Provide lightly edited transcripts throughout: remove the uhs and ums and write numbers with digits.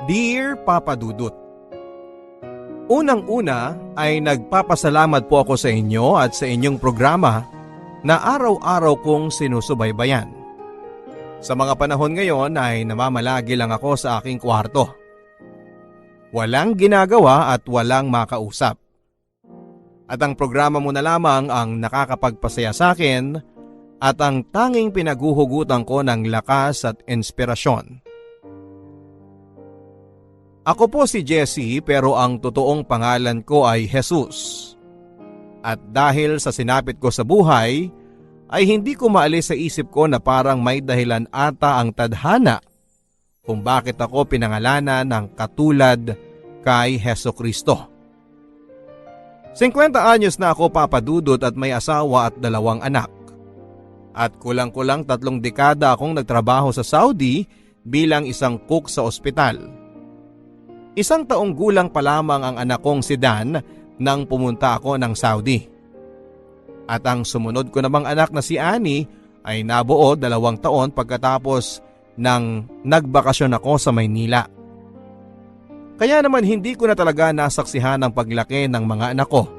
Dear Papa Dudut, unang-una ay nagpapasalamat po ako sa inyo at sa inyong programa na araw-araw kong sinusubaybayan. Sa mga panahon ngayon ay namamalagi lang ako sa aking kwarto. Walang ginagawa at walang makausap. At ang programa mo na lamang ang nakakapagpasaya sa akin at ang tanging pinaguhugutan ko ng lakas at inspirasyon. Ako po si Jessie pero ang totoong pangalan ko ay Jesus. At dahil sa sinapit ko sa buhay, ay hindi ko maalis sa isip ko na parang may dahilan ata ang tadhana kung bakit ako pinangalanan ng katulad kay Hesukristo. 50 anyos na ako, Papa Dudut, at may asawa at 2 anak. At kulang-kulang 3 dekada akong nagtrabaho sa Saudi bilang isang cook sa ospital. 1 taong gulang pa lamang ang anak kong si Dan nang pumunta ako ng Saudi. At ang sumunod ko namang anak na si Annie ay nabuo 2 taon pagkatapos nang nagbakasyon ako sa Maynila. Kaya naman hindi ko na talaga nasaksihan ang paglaki ng mga anak ko.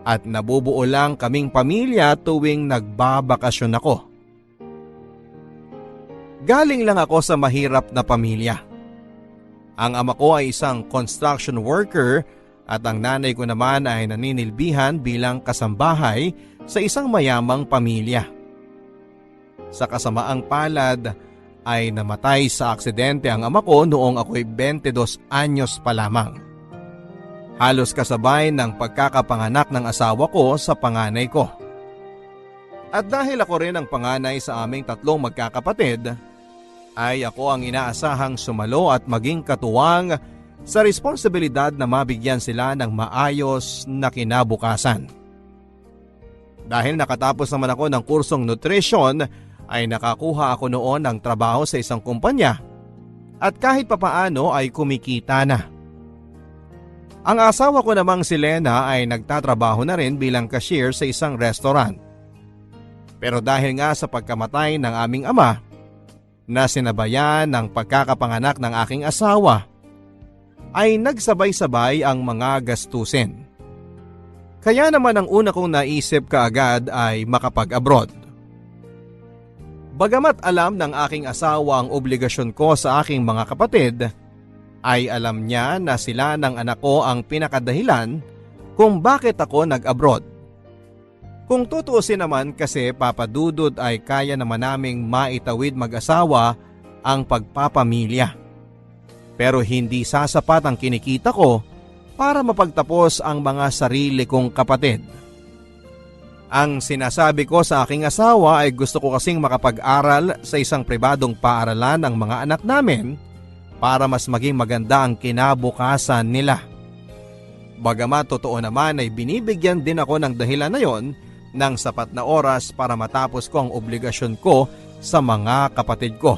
At nabubuo lang kaming pamilya tuwing nagbabakasyon ako. Galing lang ako sa mahirap na pamilya. Ang ama ko ay isang construction worker at ang nanay ko naman ay naninilbihan bilang kasambahay sa isang mayamang pamilya. Sa kasamaang palad ay namatay sa aksidente ang ama ko noong ako'y 22 anyos pa lamang. Halos kasabay ng pagkakapanganak ng asawa ko sa panganay ko. At dahil ako rin ang panganay sa aming 3 magkakapatid, ay ako ang inaasahang sumalo at maging katuwang sa responsibilidad na mabigyan sila ng maayos na kinabukasan. Dahil nakatapos naman ako ng kursong nutrition, ay nakakuha ako noon ng trabaho sa isang kumpanya at kahit papaano ay kumikita na. Ang asawa ko namang si Lena ay nagtatrabaho na rin bilang cashier sa isang restaurant. Pero dahil nga sa pagkamatay ng aming ama, na sinabayan ng pagkakapanganak ng aking asawa, ay nagsabay-sabay ang mga gastusin. Kaya naman ang una kong naisip kaagad ay makapag-abroad. Bagamat alam ng aking asawa ang obligasyon ko sa aking mga kapatid, ay alam niya na sila ng anak ko ang pinakadahilan kung bakit ako nag-abroad. Kung tutuusin naman kasi, Papa Dudut, ay kaya naman naming maitawid mag-asawa ang pagpapamilya. Pero hindi sasapat ang kinikita ko para mapagtapos ang mga sarili kong kapatid. Ang sinasabi ko sa aking asawa ay gusto ko kasing makapag-aral sa isang pribadong paaralan ng mga anak namin para mas maging maganda ang kinabukasan nila. Bagamat totoo naman ay binibigyan din ako ng dahilan na yon ng sapat na oras para matapos ko ang obligasyon ko sa mga kapatid ko,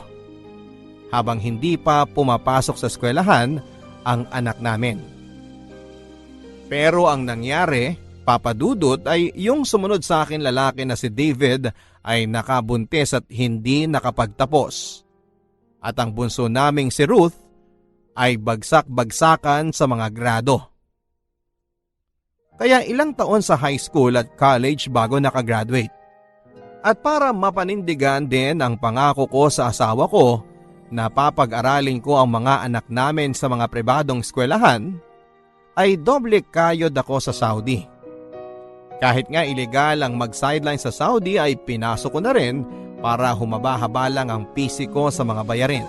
habang hindi pa pumapasok sa eskwelahan ang anak namin. Pero ang nangyari, Papa Dudut, ay yung sumunod sa akin lalaki na si David ay nakabuntis at hindi nakapagtapos. At ang bunso naming si Ruth ay bagsak-bagsakan sa mga grado. Kaya ilang taon sa high school at college bago nakagraduate. At para mapanindigan din ang pangako ko sa asawa ko na papag-aralin ko ang mga anak namin sa mga pribadong eskwelahan, ay doble kayod ako sa Saudi. Kahit nga ilegal ang mag-sideline sa Saudi ay pinasok ko na rin para humaba-haba lang ang pisi ko sa mga bayarin.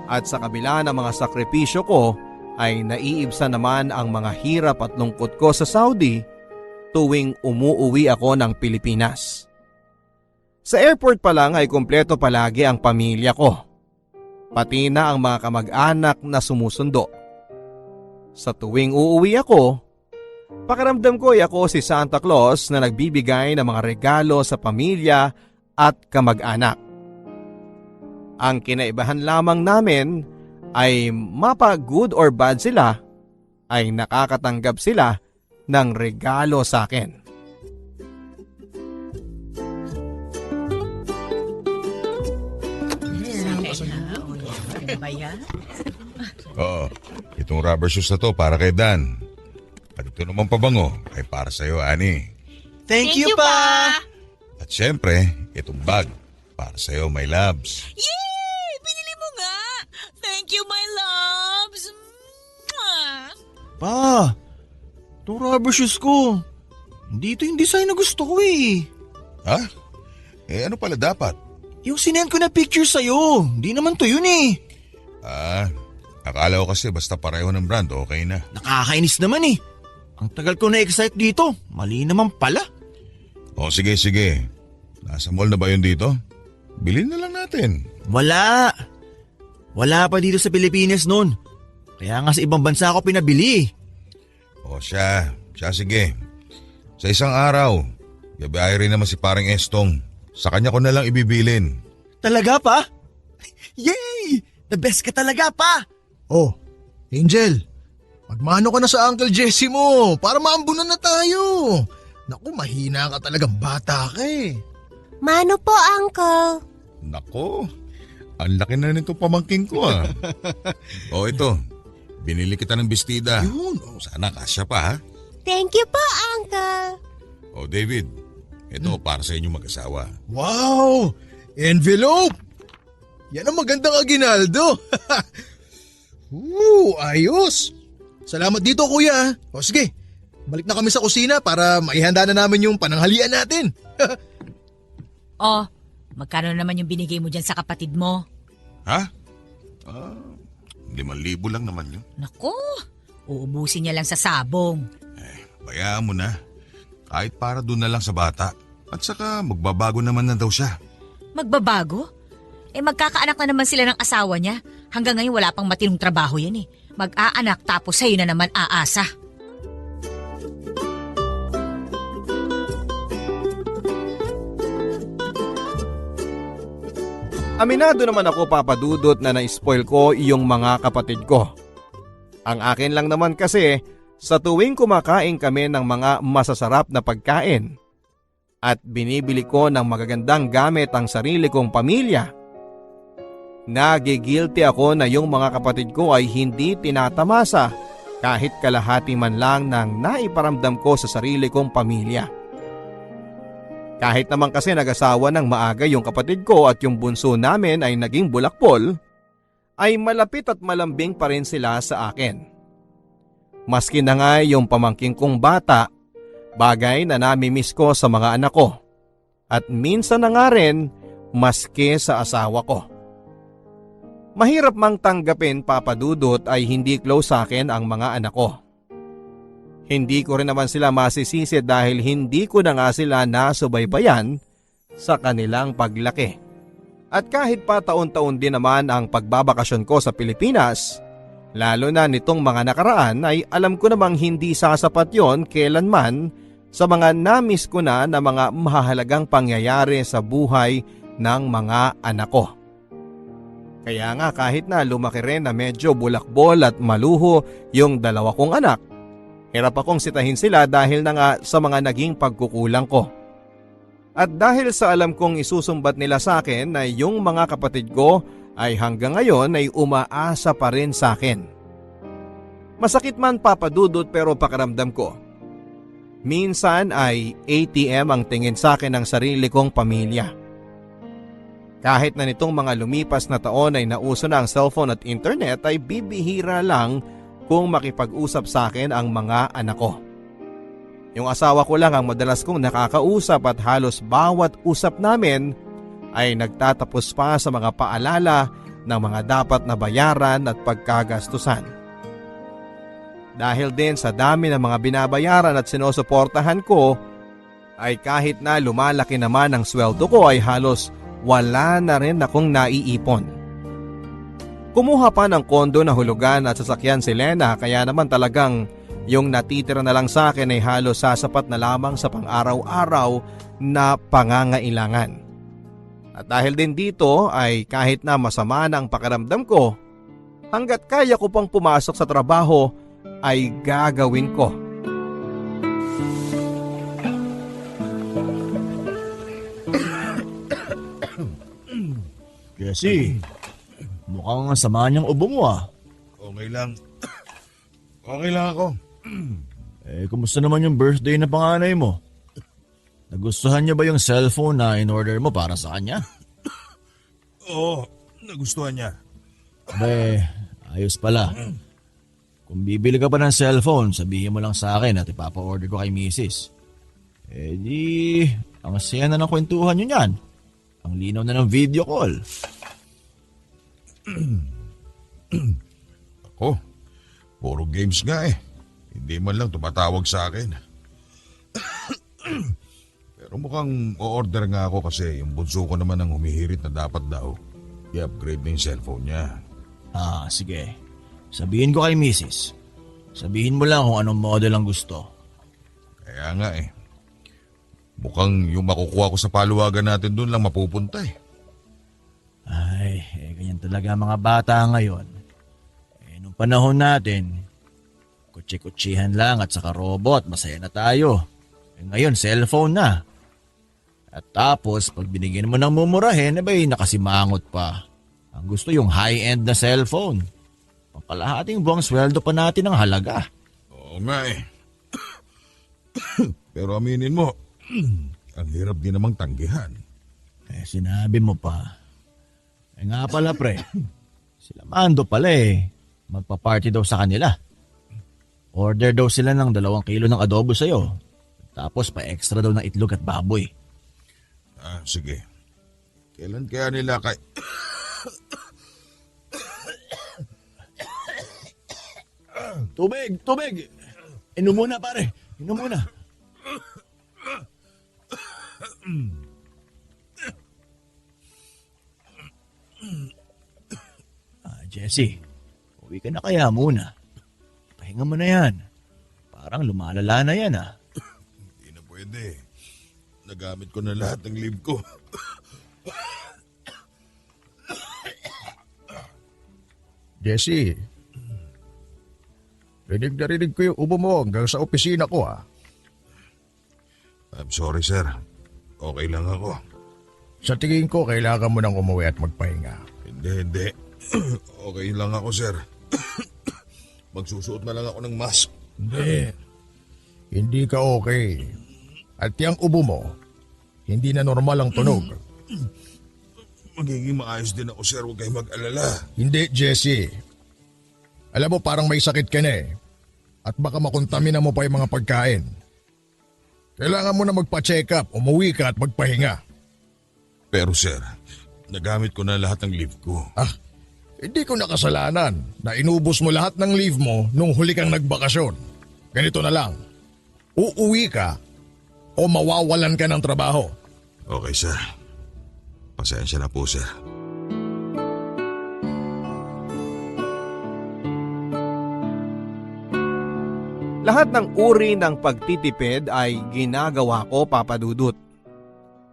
At sa kabila ng mga sakripisyo ko, ay naiibsa naman ang mga hirap at lungkot ko sa Saudi tuwing umuuwi ako ng Pilipinas. Sa airport pa lang ay kumpleto palagi ang pamilya ko, pati na ang mga kamag-anak na sumusundo. Sa tuwing uuwi ako, pakiramdam ko ay ako si Santa Claus na nagbibigay ng mga regalo sa pamilya at kamag-anak. Ang kinaibahan lamang namin ay mapa good or bad sila, ay nakakatanggap sila ng regalo sa akin. ba yan? Oo, itong rubber shoes na to para kay Dan. At ito naman pabango ay para sa'yo, Ani. Thank you pa! At syempre, itong bag para sa'yo, my loves. Yay! Binili mo nga! Thank you, my loves! Mwah! Pa, itong rubber shoes ko. Hindi ito yung design na gusto ko eh. Ha? Ano pala dapat? Yung sinend ko na picture sa'yo. Hindi naman to yun eh. Akala ko kasi basta pareho ng brand, okay na. Nakakainis naman eh. Ang tagal ko na-excite dito. Mali naman pala. O sige. Nasa mall na ba yun dito? Bilhin na lang natin. Wala. Wala pa dito sa Pilipinas noon. Kaya nga sa ibang bansa ako pinabili. O siya sige. Sa isang araw, gabiyahe rin naman si parang Estong. Sa kanya ko na lang ibibilin. Talaga pa? Yay! The best ka talaga pa! Oh, Angel, magmano ka na sa Uncle Jesse mo para maambunan na tayo. Naku, mahina ka talagang bata ka eh. Mano po, Uncle? Nako, ang laki na nito pamangking ko ah. O ito, binili kita ng bestida. Yun, Sana kasya pa ha. Thank you po, Uncle. O David, ito para sa inyong mag-asawa. wow! Envelope! Yan ang magandang aginaldo. Ayos! Salamat dito, kuya. O sige, balik na kami sa kusina para maihanda na namin yung pananghalian natin. Oh, magkano naman yung binigay mo dyan sa kapatid mo? Ha? 5,000 lang naman yun. Naku, uubusin niya lang sa sabong. Bayaan mo na. Kahit para doon na lang sa bata. At saka magbabago naman na daw siya. Magbabago? Magkakaanak na naman sila ng asawa niya. Hanggang ngayon wala pang matinong trabaho yan eh. Mag-aanak tapos sa'yo na naman aasa. Aminado naman ako, Papa Dudut, na na-spoil ko iyong mga kapatid ko. Ang akin lang naman kasi, sa tuwing kumakain kami ng mga masasarap na pagkain at binibili ko ng magagandang gamit ang sarili kong pamilya, nagigilty ako na yung mga kapatid ko ay hindi tinatamasa kahit kalahati man lang ng naiparamdam ko sa sarili kong pamilya. Kahit naman kasi nag-asawa ng maaga yung kapatid ko at yung bunso namin ay naging bulakpol, ay malapit at malambing pa rin sila sa akin. Maski na nga yung pamangking kong bata, bagay na namimiss ko sa mga anak ko. At minsan na nga rin, maski sa asawa ko. Mahirap mang tanggapin, Papa Dudut, ay hindi close sa akin ang mga anak ko. Hindi ko rin naman sila masisisi dahil hindi ko na nga sila nasubaybayan sa kanilang paglaki. At kahit pa taon-taon din naman ang pagbabakasyon ko sa Pilipinas, lalo na nitong mga nakaraan, ay alam ko namang hindi sasapat yon kailanman sa mga namiss ko na mga mahalagang pangyayari sa buhay ng mga anak ko. Kaya nga kahit na lumaki rin na medyo bulakbol at maluho yung dalawa kong anak, hirap akong sitahin sila dahil na nga sa mga naging pagkukulang ko. At dahil sa alam kong isusumbat nila sa akin na yung mga kapatid ko ay hanggang ngayon ay umaasa pa rin sa akin. Masakit man, Papa Dudut, pero pakiramdam ko, minsan ay ATM ang tingin sa akin ng sarili kong pamilya. Kahit na nitong mga lumipas na taon ay nauso na ang cellphone at internet, ay bibihira lang kung makipag-usap sa akin ang mga anak ko. Yung asawa ko lang ang madalas kong nakakausap at halos bawat usap namin ay nagtatapos pa sa mga paalala ng mga dapat na bayaran at pagkagastusan. Dahil din sa dami ng mga binabayaran at sinusuportahan ko, ay kahit na lumalaki naman ang sweldo ko ay halos wala na rin akong naiipon. Kumuha pa ng kondo na hulugan at sasakyan si Lena, kaya naman talagang yung natitira na lang sa akin ay halos sasapat na lamang sa pang-araw-araw na pangangailangan. At dahil din dito ay kahit na masama na ang pakiramdam ko, hanggat kaya ko pang pumasok sa trabaho ay gagawin ko. Jesse, Mukhang sama niyang ubo mo ah. Okay lang. Okay lang ako. Kumusta naman yung birthday na panganay mo? Nagustuhan niya ba yung cellphone na in-order mo para sa kanya? Oo, nagustuhan niya. Ayos pala. Kung bibili ka pa ng cellphone, sabihin mo lang sa akin at ipapa-order ko kay misis. Ang saya na ng kwentuhan nyo niyan. Ang linaw na ng video call. Ako, puro games nga eh. Hindi man lang tumatawag sa akin. Pero mukhang o-order nga ako kasi yung bunso ko naman ang humihirit na dapat daw i-upgrade na yung cellphone niya. Sige. Sabihin ko kay misis. Sabihin mo lang kung anong model ang gusto. Kaya nga eh. Mukhang yung makukuha ko sa paluwagan natin doon lang mapupunta eh. Ganyan talaga ang mga bata ngayon. Nung panahon natin, kutsi-kutsihan lang at saka robot, masaya na tayo. Ngayon, cellphone na. At tapos, pag binigyan mo ng mumurahin, nakasimangot pa. Ang gusto yung high-end na cellphone. Pangkalahating buwang sweldo pa natin ang halaga. Oo nga eh. Pero aminin mo, ang hirap din namang tanggihan. Sinabi mo pa. Nga pala pre, sila Mando pala magpa-party daw sa kanila. Order daw sila ng 2 kilo ng adobo sa'yo. Tapos pa-extra daw ng itlog at baboy. Sige. Kailan kaya nila kay... Tubig! Inom muna pare, inom muna. Jesse, uwi ka na kaya muna. Pahinga mo na yan. Parang lumalala na yan Hindi na pwede. Nagamit ko na lahat ng leave ko. Jesse, rinig na rinig ko yung ubo mo hanggang sa opisina ko I'm sorry sir. Okay lang ako. Sa tingin ko, kailangan mo nang umuwi at magpahinga. Hindi. Okay lang ako sir. Magsusuot na lang ako ng mask. Hindi ka okay. At yung ubo mo, hindi na normal ang tunog. Magiging maayos din ako sir. Huwag kayong mag-alala. Hindi, Jesse. Alam mo, parang may sakit ka na At baka makontamina mo pa yung mga pagkain. Kailangan mo na magpa-check up, umuwi ka at magpahinga. Pero sir, nagamit ko na lahat ng leave ko. Hindi ko nakasalanan na inubos mo lahat ng leave mo nung huli kang nagbakasyon. Ganito na lang. Uuwi ka o mawawalan ka ng trabaho. Okay sir. Pasensya na po sir. Lahat ng uri ng pagtitipid ay ginagawa ko, Papa Dudut.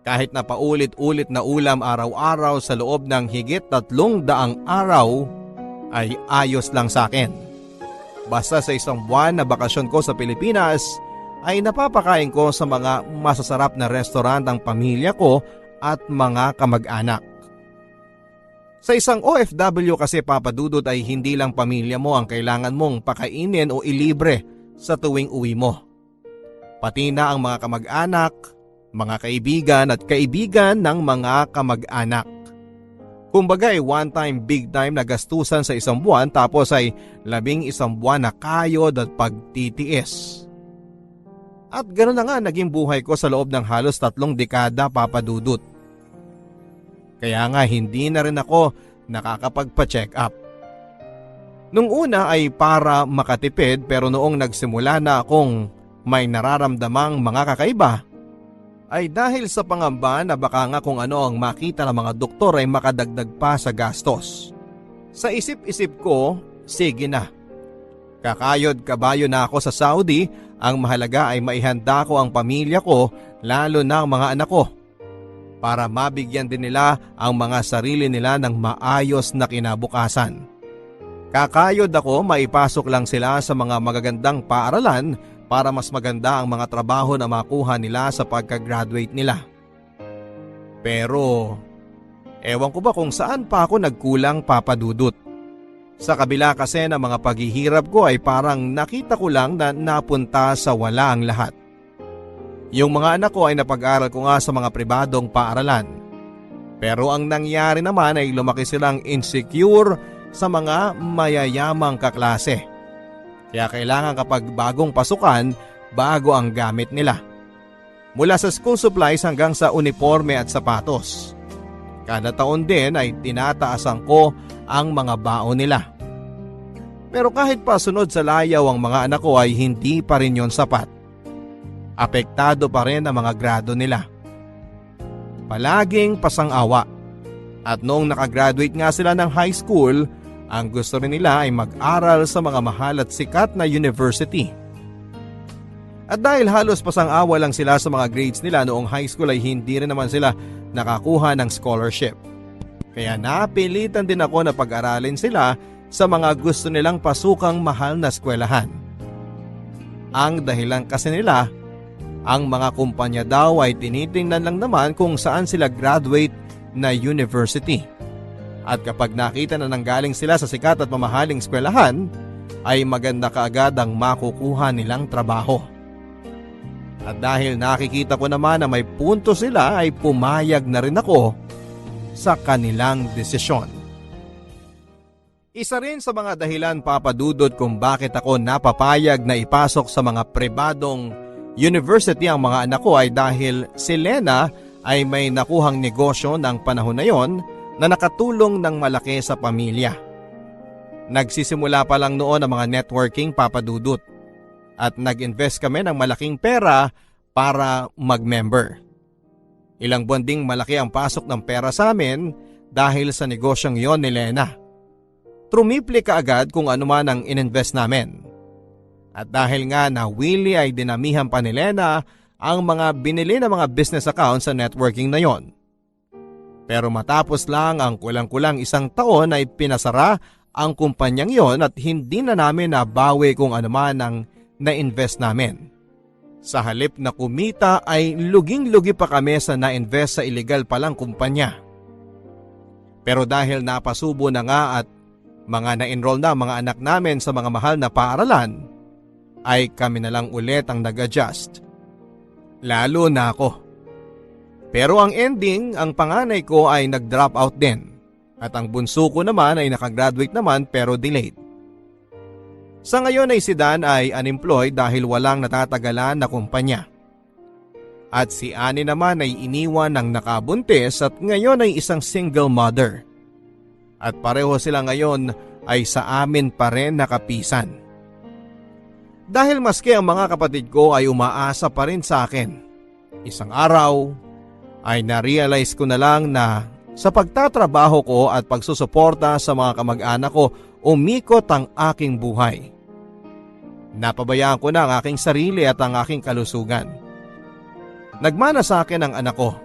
Kahit na paulit-ulit na ulam araw-araw sa loob ng higit 300 araw ay ayos lang sa akin. Basta sa isang buwan na bakasyon ko sa Pilipinas ay napapakain ko sa mga masasarap na restaurant ang pamilya ko at mga kamag-anak. Sa isang OFW kasi, Papa Dudut, ay hindi lang pamilya mo ang kailangan mong pakainin o ilibre sa tuwing uwi mo. Pati na ang mga kamag-anak, mga kaibigan at kaibigan ng mga kamag-anak. Kumbaga ay one time big time na gastusan sa isang buwan tapos ay 11 buwan na kayod at pagtitiis. At ganoon na nga naging buhay ko sa loob ng halos 3 dekada, Papa Dudut. Kaya nga hindi na rin ako nakakapagpa-check up. Nung una ay para makatipid pero noong nagsimula na akong may nararamdamang mga kakaiba, ay dahil sa pangamba na baka nga kung ano ang makita ng mga doktor ay makadagdag pa sa gastos. Sa isip-isip ko, sige na. Kakayod kabayo na ako sa Saudi, ang mahalaga ay maihanda ko ang pamilya ko, lalo na ang mga anak ko, para mabigyan din nila ang mga sarili nila ng maayos na kinabukasan. Kakayod ako, maipasok lang sila sa mga magagandang paaralan para mas maganda ang mga trabaho na makuha nila sa pagka-graduate nila. Pero, Ewan ko ba kung saan pa ako nagkulang, Papa Dudut. Sa kabila kasi ng mga paghihirap ko ay parang nakita ko lang na napunta sa wala ang lahat. Yung mga anak ko ay napag-aral ko nga sa mga pribadong paaralan. Pero ang nangyari naman ay lumaki silang insecure sa mga mayayamang kaklase. Kaya kailangan kapag bagong pasukan, bago ang gamit nila. Mula sa school supplies hanggang sa uniforme at sapatos. Kada taon din ay tinataasan ko ang mga baon nila. Pero kahit pa sunod sa layaw ang mga anak ko ay hindi pa rin yon sapat. Apektado pa rin ang mga grado nila. Palaging pasang-awa. At noong nakagraduate nga sila ng high school, ang gusto rin nila ay mag-aral sa mga mahal at sikat na university. At dahil halos pasang-awa lang sila sa mga grades nila noong high school ay hindi rin naman sila nakakuha ng scholarship. Kaya napilitan din ako na pag-aralin sila sa mga gusto nilang pasukang mahal na eskwelahan. Ang dahilan kasi nila, ang mga kumpanya daw ay tinitingnan lang naman kung saan sila graduate na university. At kapag nakita na nanggaling sila sa sikat at mamahaling eskwelahan, ay maganda kaagad ang makukuha nilang trabaho. At dahil nakikita ko naman na may punto sila ay pumayag na rin ako sa kanilang desisyon. Isa rin sa mga dahilan, Papa Dudut, kung bakit ako napapayag na ipasok sa mga pribadong university ang mga anak ko ay dahil si Lena ay may nakuhang negosyo ng panahon na yon na nakatulong ng malaki sa pamilya. Nagsisimula pa lang noon ang mga networking, Papa Dudut, at nag-invest kami ng malaking pera para mag-member. Ilang buwan ding malaki ang pasok ng pera sa amin dahil sa negosyong yon ni Lena. Trumipli kaagad kung ano man ang ininvest namin. At dahil nga na Willie ay dinamihan pa ni Lena ang mga binili na mga business accounts sa networking na yon. Pero matapos lang ang kulang-kulang isang taon ay pinasara ang kumpanyang yon at hindi na namin nabawi kung ano man ang na-invest namin. Sa halip na kumita ay luging-lugi pa kami sa na-invest sa illegal palang kumpanya. Pero dahil napasubo na nga at mga na-enroll na mga anak namin sa mga mahal na paaralan, ay kami na lang ulit ang nag-adjust. Lalo na ako. Pero ang ending, ang panganay ko ay nag-drop out din. At ang bunso ko naman ay nakagraduate naman pero delayed. Sa ngayon ay si Dan ay unemployed dahil walang natatagalan na kumpanya. At si Annie naman ay iniwan ng nakabuntis at ngayon ay isang single mother. At pareho sila ngayon ay sa amin pa rin nakapisan. Dahil maski ang mga kapatid ko ay umaasa pa rin sa akin. Isang araw ay na-realize ko na lang na sa pagtatrabaho ko at pagsusuporta sa mga kamag-anak ko, umikot ang aking buhay. Napabayaan ko na ang aking sarili at ang aking kalusugan. Nagmana sa akin ang anak ko.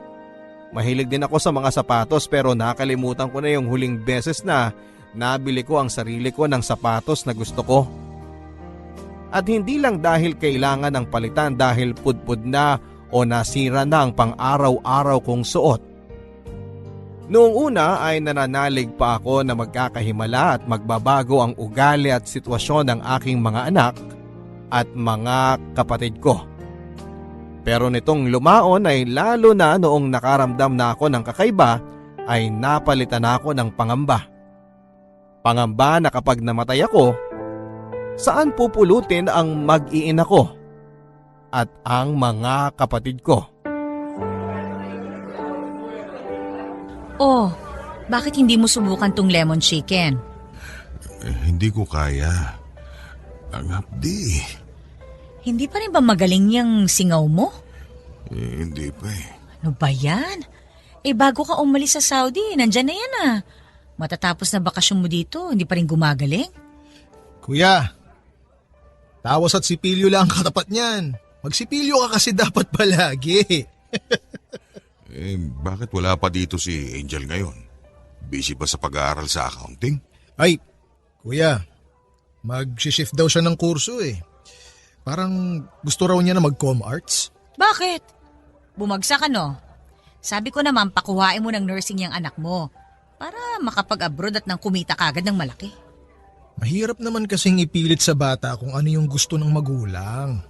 Mahilig din ako sa mga sapatos pero nakalimutan ko na yung huling beses na nabili ko ang sarili ko ng sapatos na gusto ko. At hindi lang dahil kailangan ng palitan dahil pudpud na o nasira na ang pang-araw-araw kong suot. Noong una ay nananalig pa ako na magkakahimala at magbabago ang ugali at sitwasyon ng aking mga anak at mga kapatid ko. Pero nitong lumaon ay lalo na noong nakaramdam na ako ng kakaiba ay napalitan ako ng pangamba. Pangamba na kapag namatay ako, saan pupulutin ang mag-iina ko at ang mga kapatid ko? Oh, bakit hindi mo subukan tong lemon chicken? Hindi ko kaya. Ang hapdi. Hindi pa rin ba magaling yung singaw mo? Hindi pa eh. Ano ba yan? Bago ka umalis sa Saudi, nandyan na yan ah. Matatapos na bakasyon mo dito, hindi pa rin gumagaling? Kuya, tawas at sipilyo lang ang katapat niyan. Magsipilyo ka kasi dapat palagi. Bakit wala pa dito si Angel ngayon? Busy ba sa pag-aaral sa accounting? Ay, kuya, mag-shift daw siya ng kurso eh. Parang gusto raw niya na mag-com arts. Bakit? Bumagsak ano? Sabi ko naman pakuhain mo ng nursing yung anak mo. Para makapag-abroad at nang kumita kagad ng malaki. Mahirap naman kasing ipilit sa bata kung ano yung gusto ng magulang.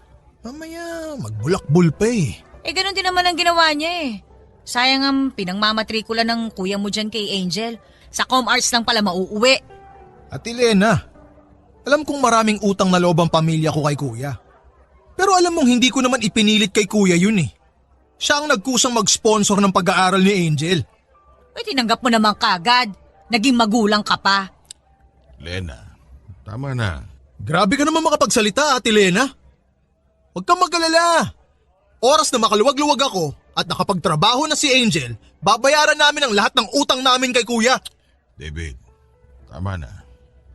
Mamaya, magbulakbol pa eh. Ganun din naman ang ginawa niya eh. Sayang ang pinangmamatrikula ng kuya mo dyan kay Angel. Sa ComArts lang pala mauuwi. Ate Lena, alam kong maraming utang na loob ang pamilya ko kay kuya. Pero alam mong hindi ko naman ipinilit kay kuya yun eh. Siya ang nagkusang mag-sponsor ng pag-aaral ni Angel. Tinanggap mo naman kagad. Naging magulang ka pa. Lena, tama na. Grabe ka naman makapagsalita, Ate Lena. Huwag kang mag-alala. Oras na makaluwag-luwag ako at nakapagtrabaho na si Angel, babayaran namin ang lahat ng utang namin kay kuya. David, tama na.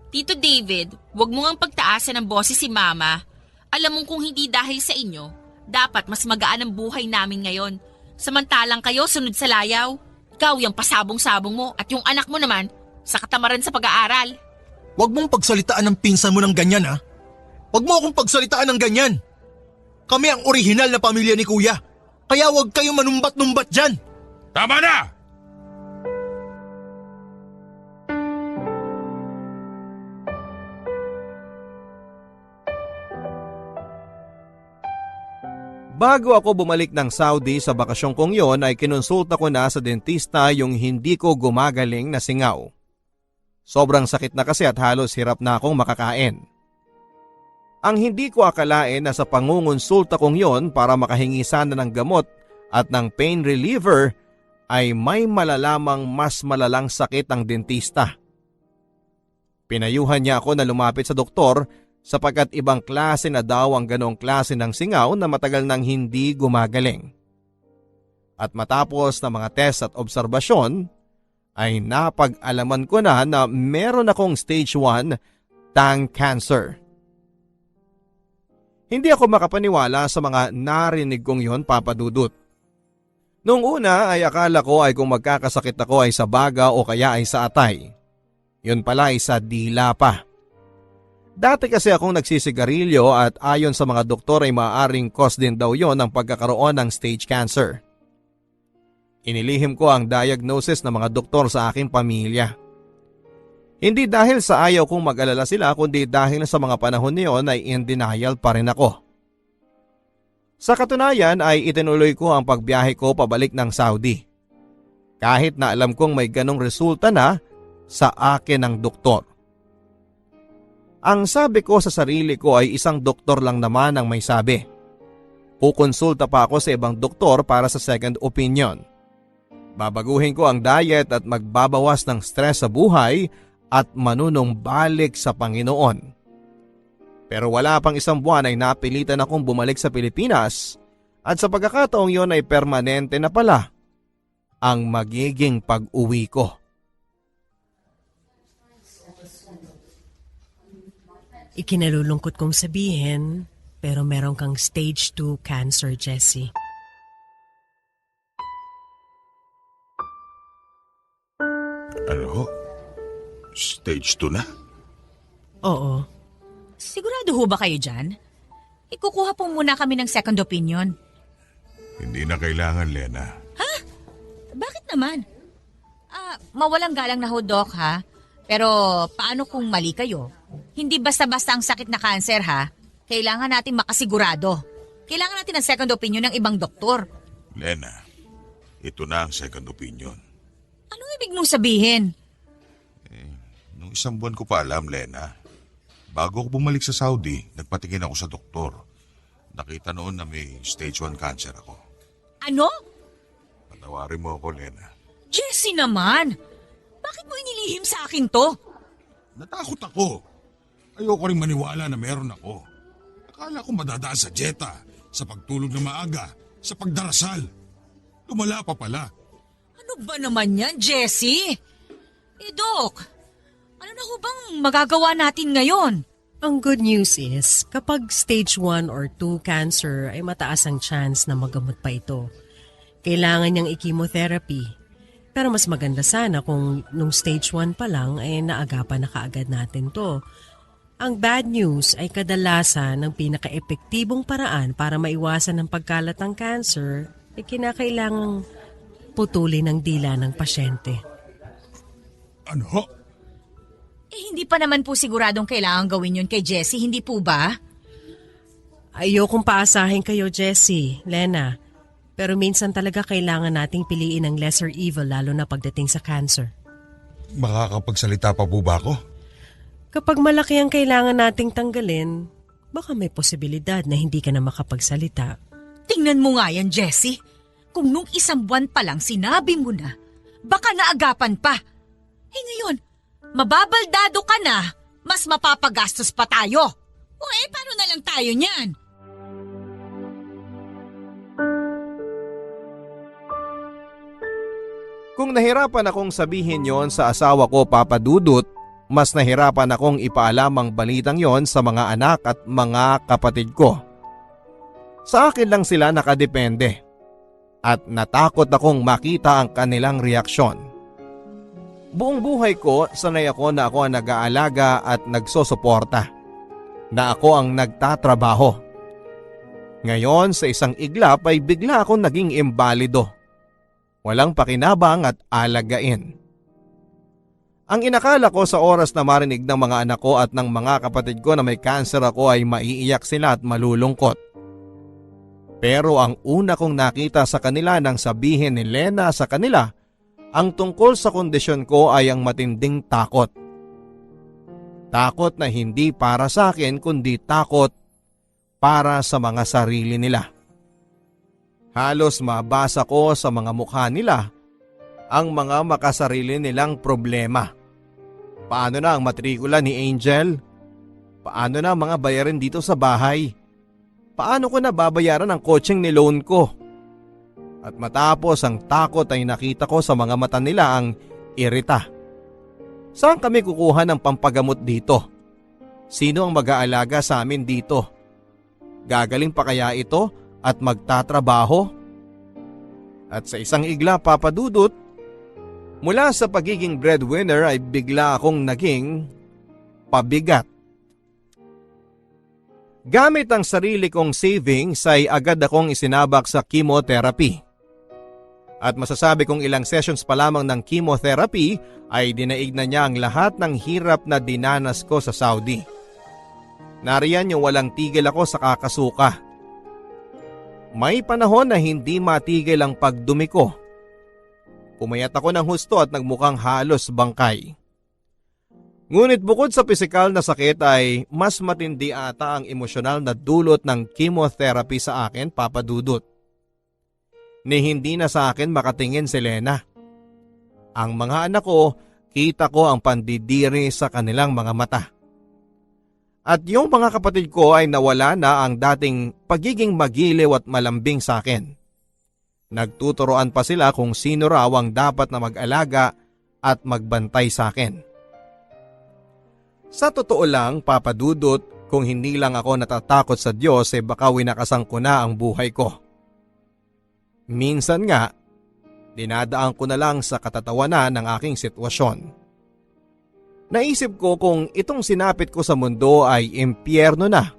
Tito David, huwag mo ngang pagtaasan ng boses si Mama. Alam mong kung hindi dahil sa inyo, dapat mas magaan ang buhay namin ngayon. Samantalang kayo sunod sa layaw. Ikaw yung pasabong-sabong mo at yung anak mo naman sa katamaran sa pag-aaral. Huwag mong pagsalitaan ng pinsan mo ng ganyan ha. Huwag mo akong pagsalitaan ng ganyan. Kami ang orihinal na pamilya ni kuya. Kaya huwag kayong manumbat-numbat dyan. Tama na! Bago ako bumalik ng Saudi sa bakasyon kong yon ay kinonsulta ko na sa dentista yung hindi ko gumagaling na singaw. Sobrang sakit na kasi at halos hirap na akong makakain. Ang hindi ko akalain na sa pangungonsulta kong yon para makahingi sana ng gamot at ng pain reliever ay may malalamang mas malalang sakit ang dentista. Pinayuhan niya ako na lumapit sa doktor sapagkat ibang klase na daw ang ganong klase ng singaw na matagal nang hindi gumagaling. At matapos na mga test at obserbasyon, ay napag-alaman ko na meron akong stage 1 tongue cancer. Hindi ako makapaniwala sa mga narinig kong yon, Papa Dudut. Noong una ay akala ko ay kung magkakasakit ako ay sa baga o kaya ay sa atay. Yun pala ay sa dila pa. Dati kasi akong nagsisigarilyo at ayon sa mga doktor ay maaaring cause din daw yon ng pagkakaroon ng stage cancer. Inilihim ko ang diagnosis ng mga doktor sa aking pamilya. Hindi dahil sa ayaw kong mag-alala sila kundi dahil sa mga panahon niyon ay in denial pa rin ako. Sa katunayan ay itinuloy ko ang pagbiyahe ko pabalik ng Saudi. Kahit na alam kong may ganong resulta na sa akin ng doktor. Ang sabi ko sa sarili ko ay isang doktor lang naman ang may sabi. Kukonsulta pa ako sa ibang doktor para sa second opinion. Babaguhin ko ang diet at magbabawas ng stress sa buhay at manunumbalik sa Panginoon. Pero wala pang isang buwan ay napilitan akong bumalik sa Pilipinas at sa pagkakataong yon ay permanente na pala ang magiging pag-uwi ko. Ikinalulungkot kong sabihin, pero meron kang stage 2 cancer, Jessie. Ano? Stage 2 na? Oo. Sigurado ho ba kayo dyan? Ikukuha po muna kami ng second opinion. Hindi na kailangan, Lena. Bakit naman? Mawalang galang na ho, Doc, ha? Pero paano kung mali kayo? Hindi basta-basta ang sakit na cancer, ha? Kailangan natin makasigurado. Kailangan natin ng second opinion ng ibang doktor. Lena, ito na ang second opinion. Anong ibig mong sabihin? Nung isang buwan ko pa alam, Lena. Bago ako bumalik sa Saudi, nagpatingin ako sa doktor. Nakita noon na may stage 1 cancer ako. Ano? Patawarin mo ako, Lena. Jessie naman! Bakit mo inilihim sa akin to? Natakot ako. Ayoko rin maniwala na meron ako. Akala ko madadaan sa dieta, sa pagtulog na maaga, sa pagdarasal. Lumala pa pala. Ano ba naman yan, Jessie? Doc, ano na ho bang magagawa natin ngayon? Ang good news is, kapag stage 1 or 2 cancer ay mataas ang chance na magamot pa ito. Kailangan niyang i-chemotherapy. Pero mas maganda sana kung nung stage 1 pa lang ay naagapan na kaagad natin to. Ang bad news ay kadalasan ng pinaka-epektibong paraan para maiwasan ang pagkalat ng cancer ay kinakailangang putulin ang dila ng pasyente. Ano? Hindi pa naman po siguradong kailangan gawin yun kay Jessie, hindi po ba? Ayokong paasahin kayo, Jessie, Lena. Pero minsan talaga kailangan nating piliin ang lesser evil lalo na pagdating sa cancer. Makakapagsalita pa po ba ako? Kapag malaki ang kailangan nating tanggalin, baka may posibilidad na hindi ka na makapagsalita. Tingnan mo nga yan, Jessie. Kung nung 1 buwan pa lang sinabi mo na, baka naagapan pa. Ngayon, mababaldado ka na, mas mapapagastos pa tayo. O paano na lang tayo niyan? Kung nahirapan akong sabihin yon sa asawa ko, Papa Dudut, mas nahirapan akong ipaalam ang balitang yon sa mga anak at mga kapatid ko. Sa akin lang sila nakadepende at natakot akong makita ang kanilang reaksyon. Buong buhay ko, sanay ako na ako ang nag-aalaga at nagsosuporta, na ako ang nagtatrabaho. Ngayon sa isang iglap ay bigla akong naging imbalido. Walang pakinabang at alagain. Ang inakala ko sa oras na marinig ng mga anak ko at ng mga kapatid ko na may cancer ako ay maiiyak sila at malulungkot. Pero ang una kong nakita sa kanila nang sabihin ni Lena sa kanila ang tungkol sa kondisyon ko ay ang matinding takot. Takot na hindi para sa akin kundi takot para sa mga sarili nila. Halos mabasa ko sa mga mukha nila ang mga makasarili nilang problema. Paano na ang matrikula ni Angel? Paano na ang mga bayarin dito sa bahay? Paano ko na babayaran ang coaching ni loan ko? At matapos ang takot ay nakita ko sa mga mata nila ang irita. Saan kami kukuha ng pampagamot dito? Sino ang mag-aalaga sa amin dito? Gagaling pa kaya ito at magtatrabaho? At sa isang igla, Papa Dudut, mula sa pagiging breadwinner ay bigla akong naging pabigat. Gamit ang sarili kong savings ay agad akong isinabak sa chemotherapy. At masasabi kong ilang sessions pa lamang ng chemotherapy ay dinaig na niya ang lahat ng hirap na dinanas ko sa Saudi. Nariyan yung walang tigil ako sa kakasuka. May panahon na hindi matigil ang pagdumi ko. Pumayat ako ng husto at nagmukhang halos bangkay. Ngunit bukod sa pisikal na sakit ay mas matindi ata ang emosyonal na dulot ng chemotherapy sa akin, Papa Dudut. Ni hindi na sa akin makatingin si Lena. Ang mga anak ko, kita ko ang pandidiri sa kanilang mga mata. At yung mga kapatid ko ay nawala na ang dating pagiging magiliw at malambing sa akin. Nagtuturoan pa sila kung sino raw ang dapat na mag-alaga at magbantay sa akin. Sa totoo lang, Papa Dudut, kung hindi lang ako natatakot sa Diyos ay baka winakasang ko na ang buhay ko. Minsan nga, dinadaan ko na lang sa katatawanan ng aking sitwasyon. Naisip ko kung itong sinapit ko sa mundo ay impyerno na.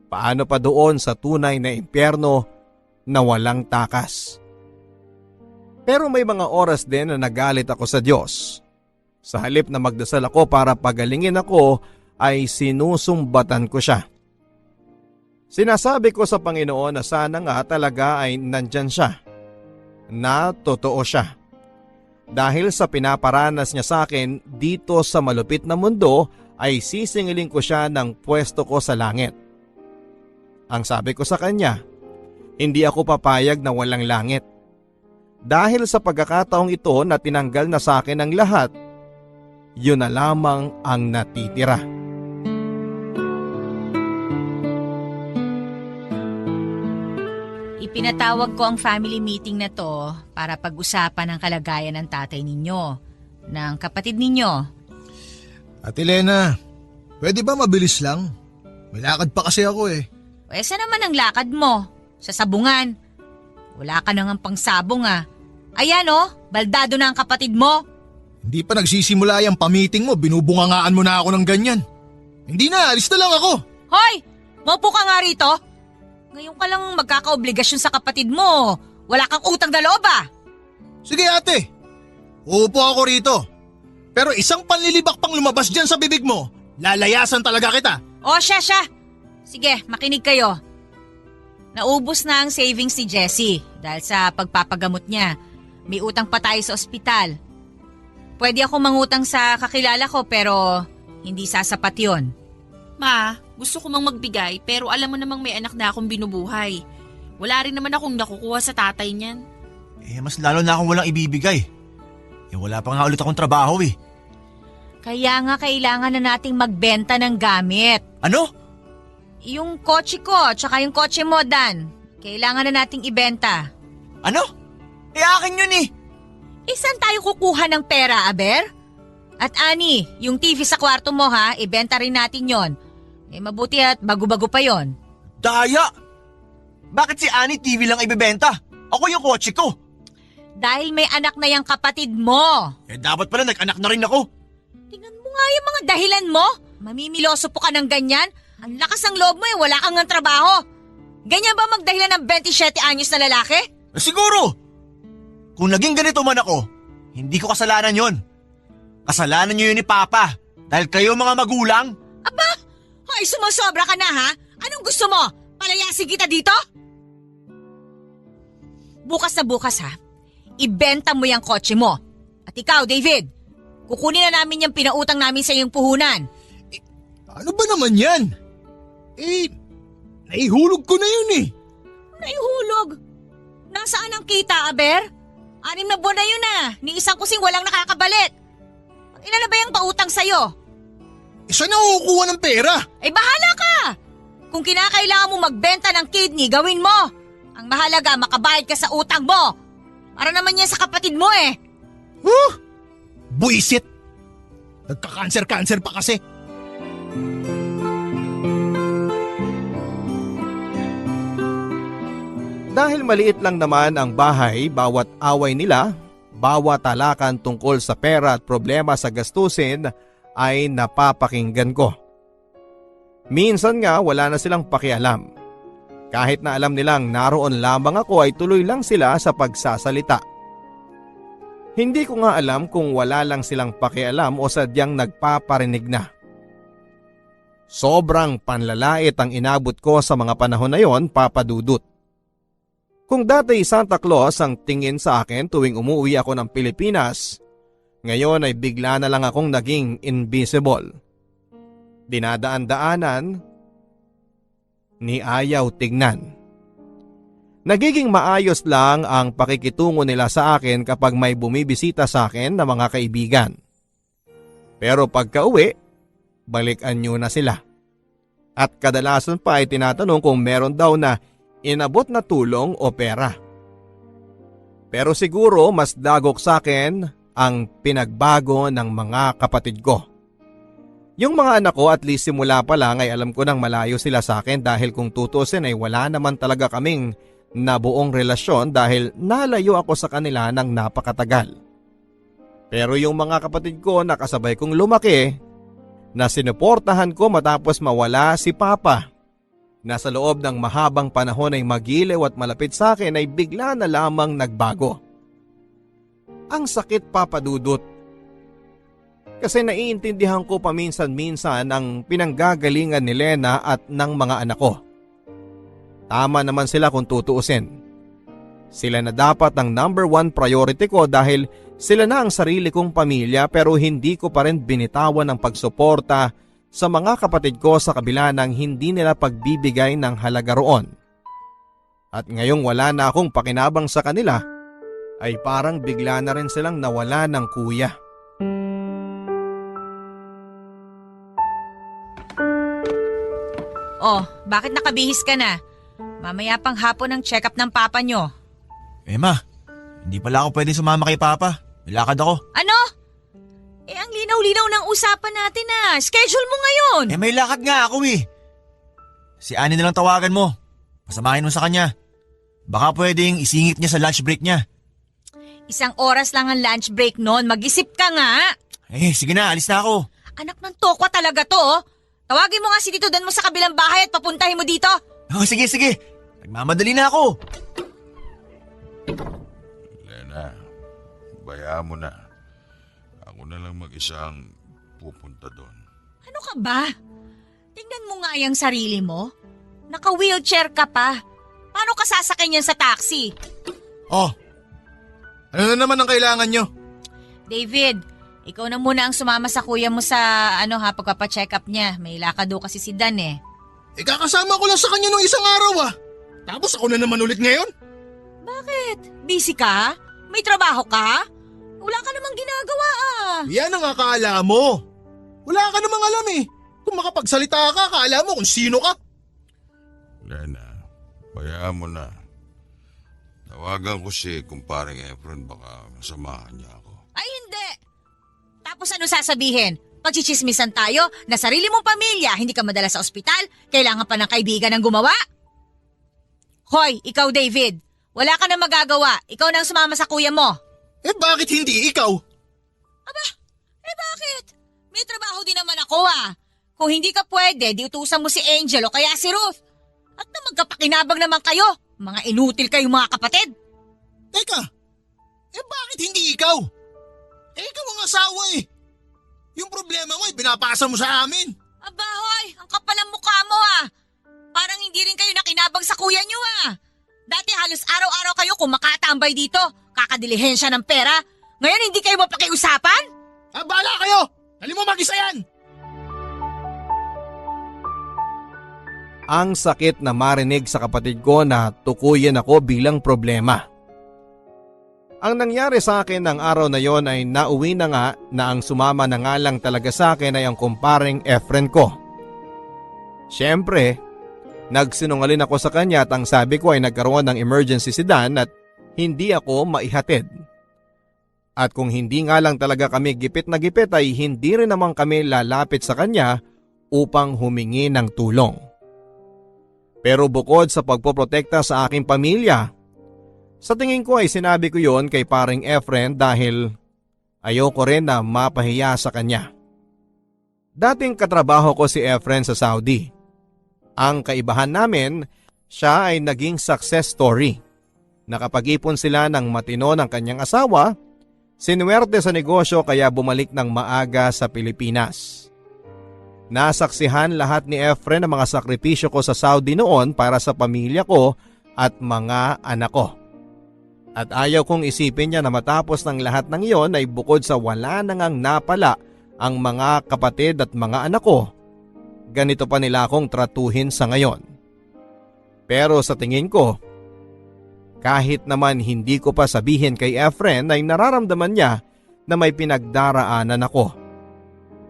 Paano pa doon sa tunay na impyerno na walang takas? Pero may mga oras din na nagalit ako sa Diyos. Sa halip na magdasal ako para pagalingin ako ay sinusumbatan ko siya. Sinasabi ko sa Panginoon na sana nga talaga ay nandyan siya. Na totoo siya. Dahil sa pinaparanas niya sa akin dito sa malupit na mundo ay sisingilin ko siya ng pwesto ko sa langit. Ang sabi ko sa kanya, hindi ako papayag na walang langit. Dahil sa pagkakataong ito na tinanggal na sa akin ang lahat, yun na lamang ang natitira. Ipinatawag ko ang family meeting na to para pag-usapan ang kalagayan ng tatay ninyo, ng kapatid ninyo. Ate Lena, pwede ba mabilis lang? May lakad pa kasi ako eh. Saan naman ang lakad mo? Sa sabungan. Wala ka nang pangsabong ah. Ayan baldado na ang kapatid mo. Hindi pa nagsisimula yung pamiting mo, binubungangaan mo na ako ng ganyan. Hindi na, alis na lang ako. Hoy! Maupo ka nga rito. Ngayon ka lang magkakaobligasyon sa kapatid mo. Wala kang utang na loob ah. Sige ate, uupo ako rito. Pero isang panlilibak pang lumabas dyan sa bibig mo, lalayasan talaga kita. O siya. Sige, makinig kayo. Naubos na ang savings ni Jessie dahil sa pagpapagamot niya. May utang pa tayo sa ospital. Pwede ako mangutang sa kakilala ko pero hindi sasapat yon. Ma, gusto ko mang magbigay pero alam mo namang may anak na akong binubuhay. Wala rin naman akong nakukuha sa tatay niyan. Mas lalo na akong walang ibibigay. Wala pa nga ulit akong trabaho eh. Kaya nga kailangan na nating magbenta ng gamit. Ano? Yung kotse ko, tsaka yung kotse mo, Dan. Kailangan na nating ibenta. Ano? Akin yun eh. Saan tayo kukuha ng pera, Aber? At Ani, yung TV sa kwarto mo ha, ibenta rin natin yon. Mabuti at bago-bago pa yon. Daya! Bakit si Annie TV lang ibebenta? Ako yung kotse ko. Dahil may anak na yung kapatid mo. Dapat pala nag-anak na rin ako. Tingnan mo nga yung mga dahilan mo. Mamimiloso po ka ng ganyan. Ang lakas ng loob mo wala kang ng trabaho. Ganyan ba magdahilan ng 27 anyos na lalaki? Siguro! Kung naging ganito man ako, hindi ko kasalanan yon. Kasalanan niyo yun ni Papa. Dahil kayo mga magulang. Aba! Ay, sumasobra ka na ha? Anong gusto mo? Palayasin kita dito? Bukas na bukas ha, ibenta mo yung kotse mo. At ikaw, David, kukunin na namin yung pinautang namin sa iyong puhunan. Ano ba naman yan? Naihulog ko na yun eh. Naihulog? Nasaan ang kita, Aber? 6 na buwan na yun ni isang kusing walang nakakabalit. Ilan na ba yung pautang sa'yo? Isa na kukuha ng pera. Bahala ka! Kung kinakailangan mo magbenta ng kidney, gawin mo. Ang mahalaga, makabayad ka sa utang mo. Para naman yan sa kapatid mo eh. Buisit! Nagka-cancer pa kasi. Dahil maliit lang naman ang bahay, bawat away nila, bawat talakan tungkol sa pera at problema sa gastusin ay napapakinggan ko. Minsan nga wala na silang pakialam. Kahit na alam nilang naroon lamang ako ay tuloy lang sila sa pagsasalita. Hindi ko nga alam kung wala lang silang pakialam o sadyang nagpaparinig na. Sobrang panlalait ang inabot ko sa mga panahon na yon, Papa Dudut. Kung dati Santa Claus ang tingin sa akin tuwing umuwi ako ng Pilipinas, ngayon ay bigla na lang akong naging invisible. Dinadaan-daanan, ni ayaw tignan. Nagiging maayos lang ang pakikitungo nila sa akin kapag may bumibisita sa akin na mga kaibigan. Pero pagka-uwi, balikan nyo na sila. At kadalasan pa ay tinatanong kung meron daw na inabot na tulong o pera. Pero siguro mas dagok sa akin ang pinagbago ng mga kapatid ko. Yung mga anak ko at least simula pa lang ay alam ko nang malayo sila sa akin dahil kung tutusin ay wala naman talaga kaming nabuong relasyon dahil nalayo ako sa kanila ng napakatagal. Pero yung mga kapatid ko na kasabay kong lumaki, na sinuportahan ko matapos mawala si Papa, na sa loob ng mahabang panahon ay magiliw at malapit sa akin ay bigla na lamang nagbago. Ang sakit, Papa Dudut. Kasi naiintindihan ko paminsan-minsan ang pinanggagalingan ni Lena at ng mga anak ko. Tama naman sila kung tutuusin. Sila na dapat ang number 1 priority ko dahil sila na ang sarili kong pamilya pero hindi ko pa rin binitawan ang pagsuporta sa mga kapatid ko sa kabila ng hindi nila pagbibigay ng halaga roon. At ngayong wala na akong pakinabang sa kanila, ay parang bigla na rin silang nawala ng kuya. Oh, bakit nakabihis ka na? Mamaya pang hapon ang check-up ng papa nyo. Ma, hindi pala ako pwede sumama kay Papa. May lakad ako. Ano? Ang linaw-linaw ng usapan natin Schedule mo ngayon. May lakad nga ako eh. Si Annie na lang tawagan mo. Pasamahin mo sa kanya. Baka pwedeng isingit niya sa lunch break niya. 1 oras lang ang lunch break noon. Mag-isip ka nga. Sige na, alis na ako. Anak ng tokwa talaga to. Tawagin mo nga si Tito Dan mo sa kabilang bahay at papuntahin mo dito. Sige. Nagmamadali na ako. Lena, bayaan mo na. Ako na lang mag-isang pupunta doon. Ano ka ba? Tingnan mo nga yung sarili mo. Naka-wheelchair ka pa. Paano ka sasakyan yan sa taxi? Oh, ano na naman ang kailangan nyo? David, ikaw na muna ang sumama sa kuya mo sa pagpapacheck up niya. May lakad daw kasi si Dan eh. Kakasama ko lang sa kanya nung isang araw Tapos ako na naman ulit ngayon? Bakit? Busy ka? May trabaho ka? Wala ka namang ginagawa Yan ang akala mo. Wala ka namang alam Kung makapagsalita ka, akala mo kung sino ka. Lena, bayaan mo na. Tawagan ko si kumparing Efren, baka masamahan niya ako. Ay hindi! Tapos ano sasabihin? Pagchichismisan tayo na sarili mong pamilya, hindi ka madala sa ospital, kailangan pa ng kaibigan ng gumawa? Hoy, ikaw David, wala ka na magagawa. Ikaw na ang sumama sa kuya mo. Bakit hindi ikaw? Bakit? May trabaho din naman ako Kung hindi ka pwede, di utusan mo si Angel o kaya si Ruth. At na magkapakinabang naman kayo. Mga inutil kayong mga kapatid. Teka, bakit hindi ikaw? Ikaw ang asawa Yung problema mo binapasa mo sa amin. Aba hoy, ang kapal ng mukha mo Parang hindi rin kayo nakinabang sa kuya nyo Dati halos araw-araw kayo kumakatambay dito. Kakadilihensya ng pera. Ngayon hindi kayo mapakiusapan? Bahala kayo! Dali mo mag-isa yan! Ang sakit na marinig sa kapatid ko na tukuyin ako bilang problema. Ang nangyari sa akin ng araw na yon ay nauwi na nga na ang sumama na nga lang talaga sa akin ay ang kumparing Efren ko. Siyempre, nagsinungaling ako sa kanya at ang sabi ko ay nagkaroon ng emergency si Dan at hindi ako maihatid. At kung hindi nga lang talaga kami gipit na gipit ay hindi rin naman kami lalapit sa kanya upang humingi ng tulong. Pero bukod sa pagpoprotekta sa aking pamilya, sa tingin ko ay sinabi ko yon kay paring Efren dahil ayoko rin na mapahiya sa kanya. Dating katrabaho ko si Efren sa Saudi. Ang kaibahan namin, siya ay naging success story. Nakapag-ipon sila ng matino ng kanyang asawa, sinuwerte sa negosyo kaya bumalik ng maaga sa Pilipinas. Nasaksihan lahat ni Efren ang mga sakripisyo ko sa Saudi noon para sa pamilya ko at mga anak ko. At ayaw kong isipin niya na matapos ng lahat ng iyon ay bukod sa wala na ngang napala ang mga kapatid at mga anak ko, ganito pa nila akong tratuhin sa ngayon. Pero sa tingin ko, kahit naman hindi ko pa sabihin kay Efren ay nararamdaman niya na may pinagdaraanan ako.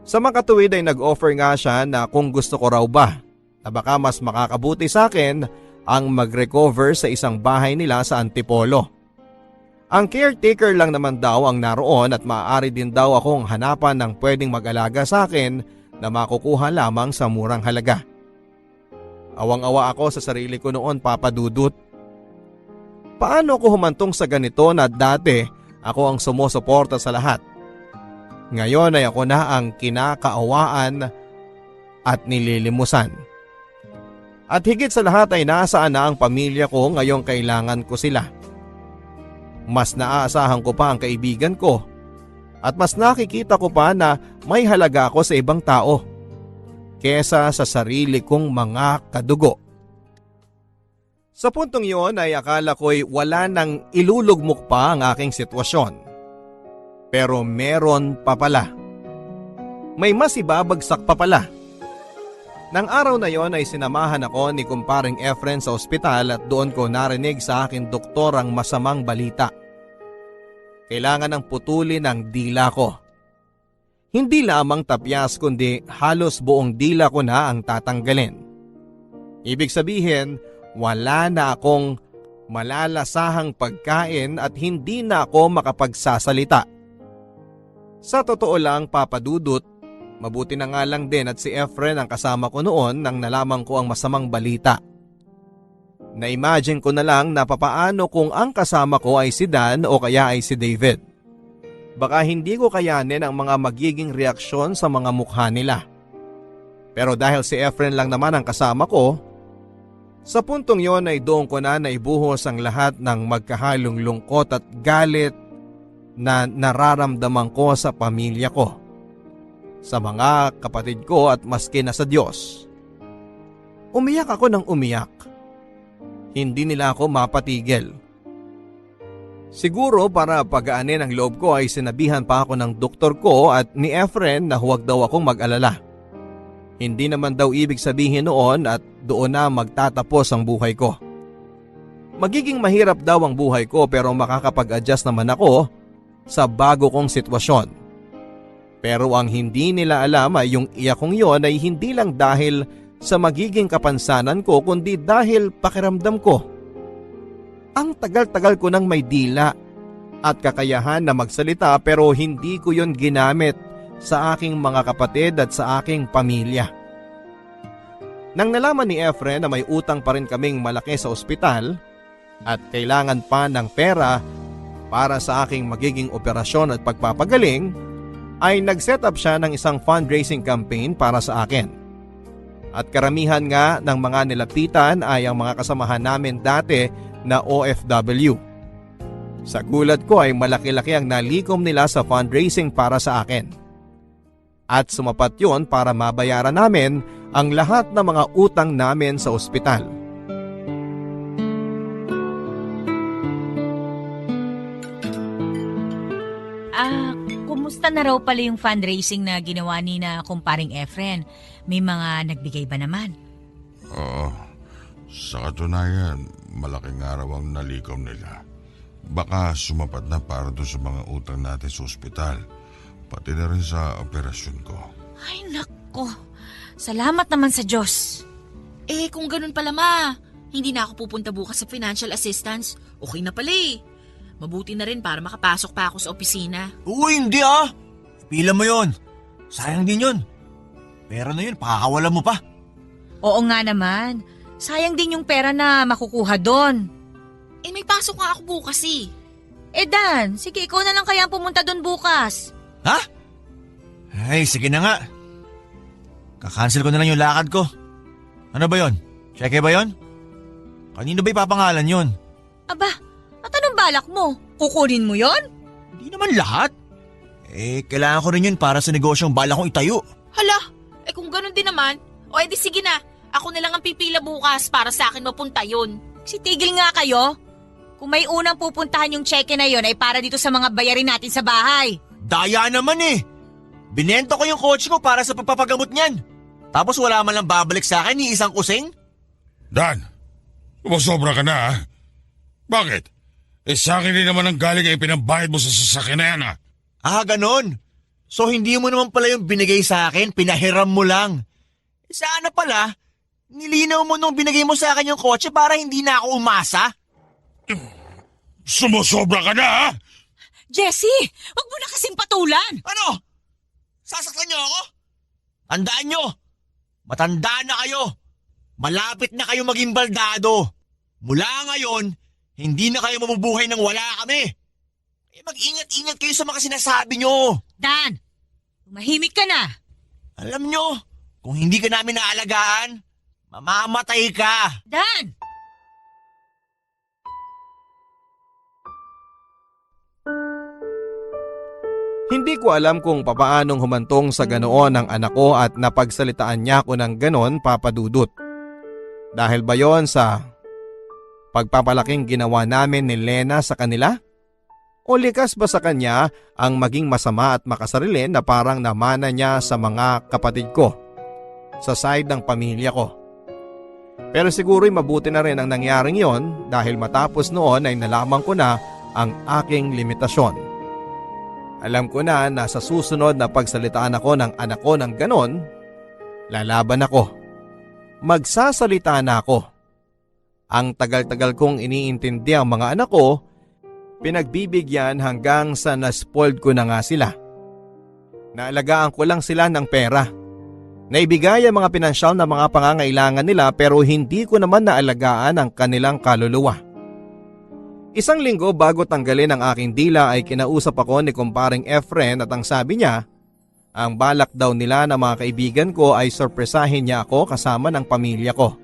Sa makatuwid ay nag-offer nga siya na kung gusto ko raw ba na baka mas makakabuti sa akin ang mag-recover sa isang bahay nila sa Antipolo. Ang caretaker lang naman daw ang naroon at maaari din daw akong hanapan ng pwedeng mag-alaga sa akin na makukuha lamang sa murang halaga. Awang-awa ako sa sarili ko noon, Papa Dudut. Paano ako humantong sa ganito na dati ako ang sumusuporta sa lahat? Ngayon ay ako na ang kinakaawaan at nililimusan. At higit sa lahat ay nasaan na ang pamilya ko ngayong kailangan ko sila. Mas naaasahan ko pa ang kaibigan ko at mas nakikita ko pa na may halaga ako sa ibang tao kesa sa sarili kong mga kadugo. Sa puntong yon ay akala ko'y wala nang ilulugmok pa ang aking sitwasyon. Pero meron pa pala. May mas ibabagsak pa pala. Nang araw na yon ay sinamahan ako ni kumparing Efren sa ospital at doon ko narinig sa aking doktor ang masamang balita. Kailangan ng putulin ang dila ko. Hindi lamang tapyas kundi halos buong dila ko na ang tatanggalin. Ibig sabihin, wala na akong malalasahang pagkain at hindi na ako makapagsasalita. Sa totoo lang, Papa Dudut, mabuti na nga lang din at si Efren ang kasama ko noon nang nalaman ko ang masamang balita. Na-imagine ko na lang na papaano kung ang kasama ko ay si Dan o kaya ay si David. Baka hindi ko kayanin ang mga magiging reaksyon sa mga mukha nila. Pero dahil si Efren lang naman ang kasama ko, sa puntong yon ay doon ko na naibuhos ang lahat ng magkahalong lungkot at galit na nararamdaman ko sa pamilya ko, sa mga kapatid ko at maski na sa Diyos. Umiyak ako ng umiyak. Hindi nila ako mapatigil. Siguro para pagaanin ang loob ko ay sinabihan pa ako ng doktor ko at ni Efren na huwag daw akong mag-alala. Hindi naman daw ibig sabihin noon at doon na magtatapos ang buhay ko. Magiging mahirap daw ang buhay ko pero makakapag-adjust naman ako sa bago kong sitwasyon. Pero ang hindi nila alam ay yung iyak kong yon ay hindi lang dahil sa magiging kapansanan ko kundi dahil pakiramdam ko. Ang tagal-tagal ko nang may dila at kakayahan na magsalita pero hindi ko yon ginamit sa aking mga kapatid at sa aking pamilya. Nang nalaman ni Efren na may utang pa rin kaming malaki sa ospital at kailangan pa ng pera para sa aking magiging operasyon at pagpapagaling, ay nag-set up siya ng isang fundraising campaign para sa akin. At karamihan nga ng mga nilapitan ay ang mga kasamahan namin dati na OFW. Sa gulat ko ay malaki-laki ang nalikom nila sa fundraising para sa akin. At sumapat yun para mabayaran namin ang lahat ng mga utang namin sa ospital. Kumusta na raw pala yung fundraising na ginawa ni na kumparing Efren? May mga nagbigay ba naman? Oo. Sa katunayan, malaking araw ang nalikom nila. Baka sumapat na para doon sa mga utang natin sa ospital. Pati na rin sa operasyon ko. Ay nako, salamat naman sa Diyos. Kung ganun pala ma, hindi na ako pupunta bukas sa financial assistance. Okay na pala Mabuti na rin para makapasok pa ako sa opisina. Uy, hindi ah! Pila mo yon. Sayang din yun. Pera na yun, pakakawalan mo pa. Oo nga naman, sayang din yung pera na makukuha doon. May pasok nga ako bukas Dan, sige ikaw na lang kaya ang pumunta doon bukas. Ha? Ay, sige na nga. Kakancel ko na lang yung lakad ko. Ano ba yon? Cheque ba yon? Kanino ba ipapangalan yon? Aba, at anong balak mo? Kukunin mo yon? Hindi naman lahat. Kailangan ko rin yun para sa negosyong balak kong itayo. Hala, kung ganun din naman, edi sige na. Ako na lang ang pipila bukas para sa akin mapunta yun. Tigil nga kayo. Kung may unang pupuntahan yung cheque na yon ay para dito sa mga bayarin natin sa bahay. Daya naman Binento ko yung kotse ko para sa pagpapagamot niyan. Tapos wala man lang babalik sa akin ni isang kusing? Dan, sumasobra ka na ha? Bakit? Sa akin din naman ang galing ay pinambayad mo sa sasakyan na yan Ganon. So hindi mo naman pala yung binigay sa akin, pinahiram mo lang. Sana pala, nilinaw mo nung binigay mo sa akin yung kotse para hindi na ako umasa. Sumusobra ka na ha? Jessie, wag mo na kasing patulan. Ano? Sasaktan niyo ako? Tandaan niyo, matanda na kayo. Malapit na kayo maging baldado. Mula ngayon, hindi na kayo mabubuhay nang wala kami. Mag-ingat-ingat kayo sa mga sinasabi niyo. Dan, tumahimik ka na. Alam niyo, kung hindi ka namin naalagaan, mamamatay ka. Dan! Hindi ko alam kung papaanong humantong sa ganoon ang anak ko at napagsalitaan niya ako ng ganon, Papa Dudut. Dahil ba yon sa pagpapalaking ginawa namin ni Lena sa kanila? O likas ba sa kanya ang maging masama at makasarili na parang namana niya sa mga kapatid ko, sa side ng pamilya ko? Pero siguro'y mabuti na rin ang nangyaring yon dahil matapos noon ay nalaman ko na ang aking limitasyon. Alam ko na sa susunod na pagsalitaan ako ng anak ko ng ganon, lalaban ako. Magsasalita na ako. Ang tagal-tagal kong iniintindi ang mga anak ko, pinagbibigyan hanggang sa naspoiled ko na nga sila. Naalagaan ko lang sila ng pera. Naibigay ang mga pinansyal na mga pangangailangan nila pero hindi ko naman naalagaan ang kanilang kaluluwa. Isang linggo bago tanggalin ang aking dila ay kinausap ako ni kumparing Efren at ang sabi niya, ang balak daw nila na mga kaibigan ko ay sorpresahin niya ako kasama ng pamilya ko.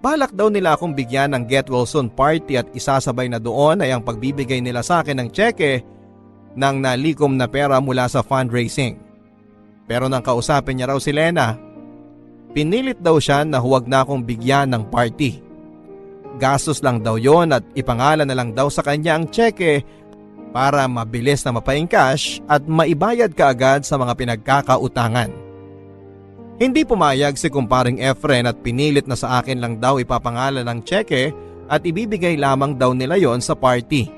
Balak daw nila akong bigyan ng get well soon party at isasabay na doon ay ang pagbibigay nila sa akin ng tseke ng nalikom na pera mula sa fundraising. Pero nang kausapin niya raw si Lena, pinilit daw siya na huwag na akong bigyan ng party. Gastos lang daw yon at ipangalan na lang daw sa kanya ang tseke para mabilis na mapaingkash at maibayad kaagad sa mga pinagkakautangan. Hindi pumayag si kumparing Efren at pinilit na sa akin lang daw ipapangalan ng tseke at ibibigay lamang daw nila yon sa party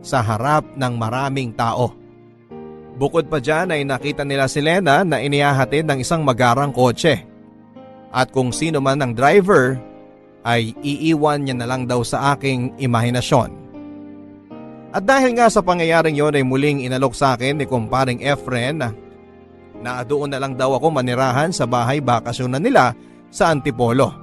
sa harap ng maraming tao. Bukod pa dyan ay nakita nila si Lena na inihahatid ng isang magarang kotse. At kung sino man ang driver ay iiwan niya na lang daw sa aking imahinasyon. At dahil nga sa pangyayaring yon ay muling inalok sa akin ni kumparing Efren na doon na lang daw ako manirahan sa bahay bakasyon na nila sa Antipolo.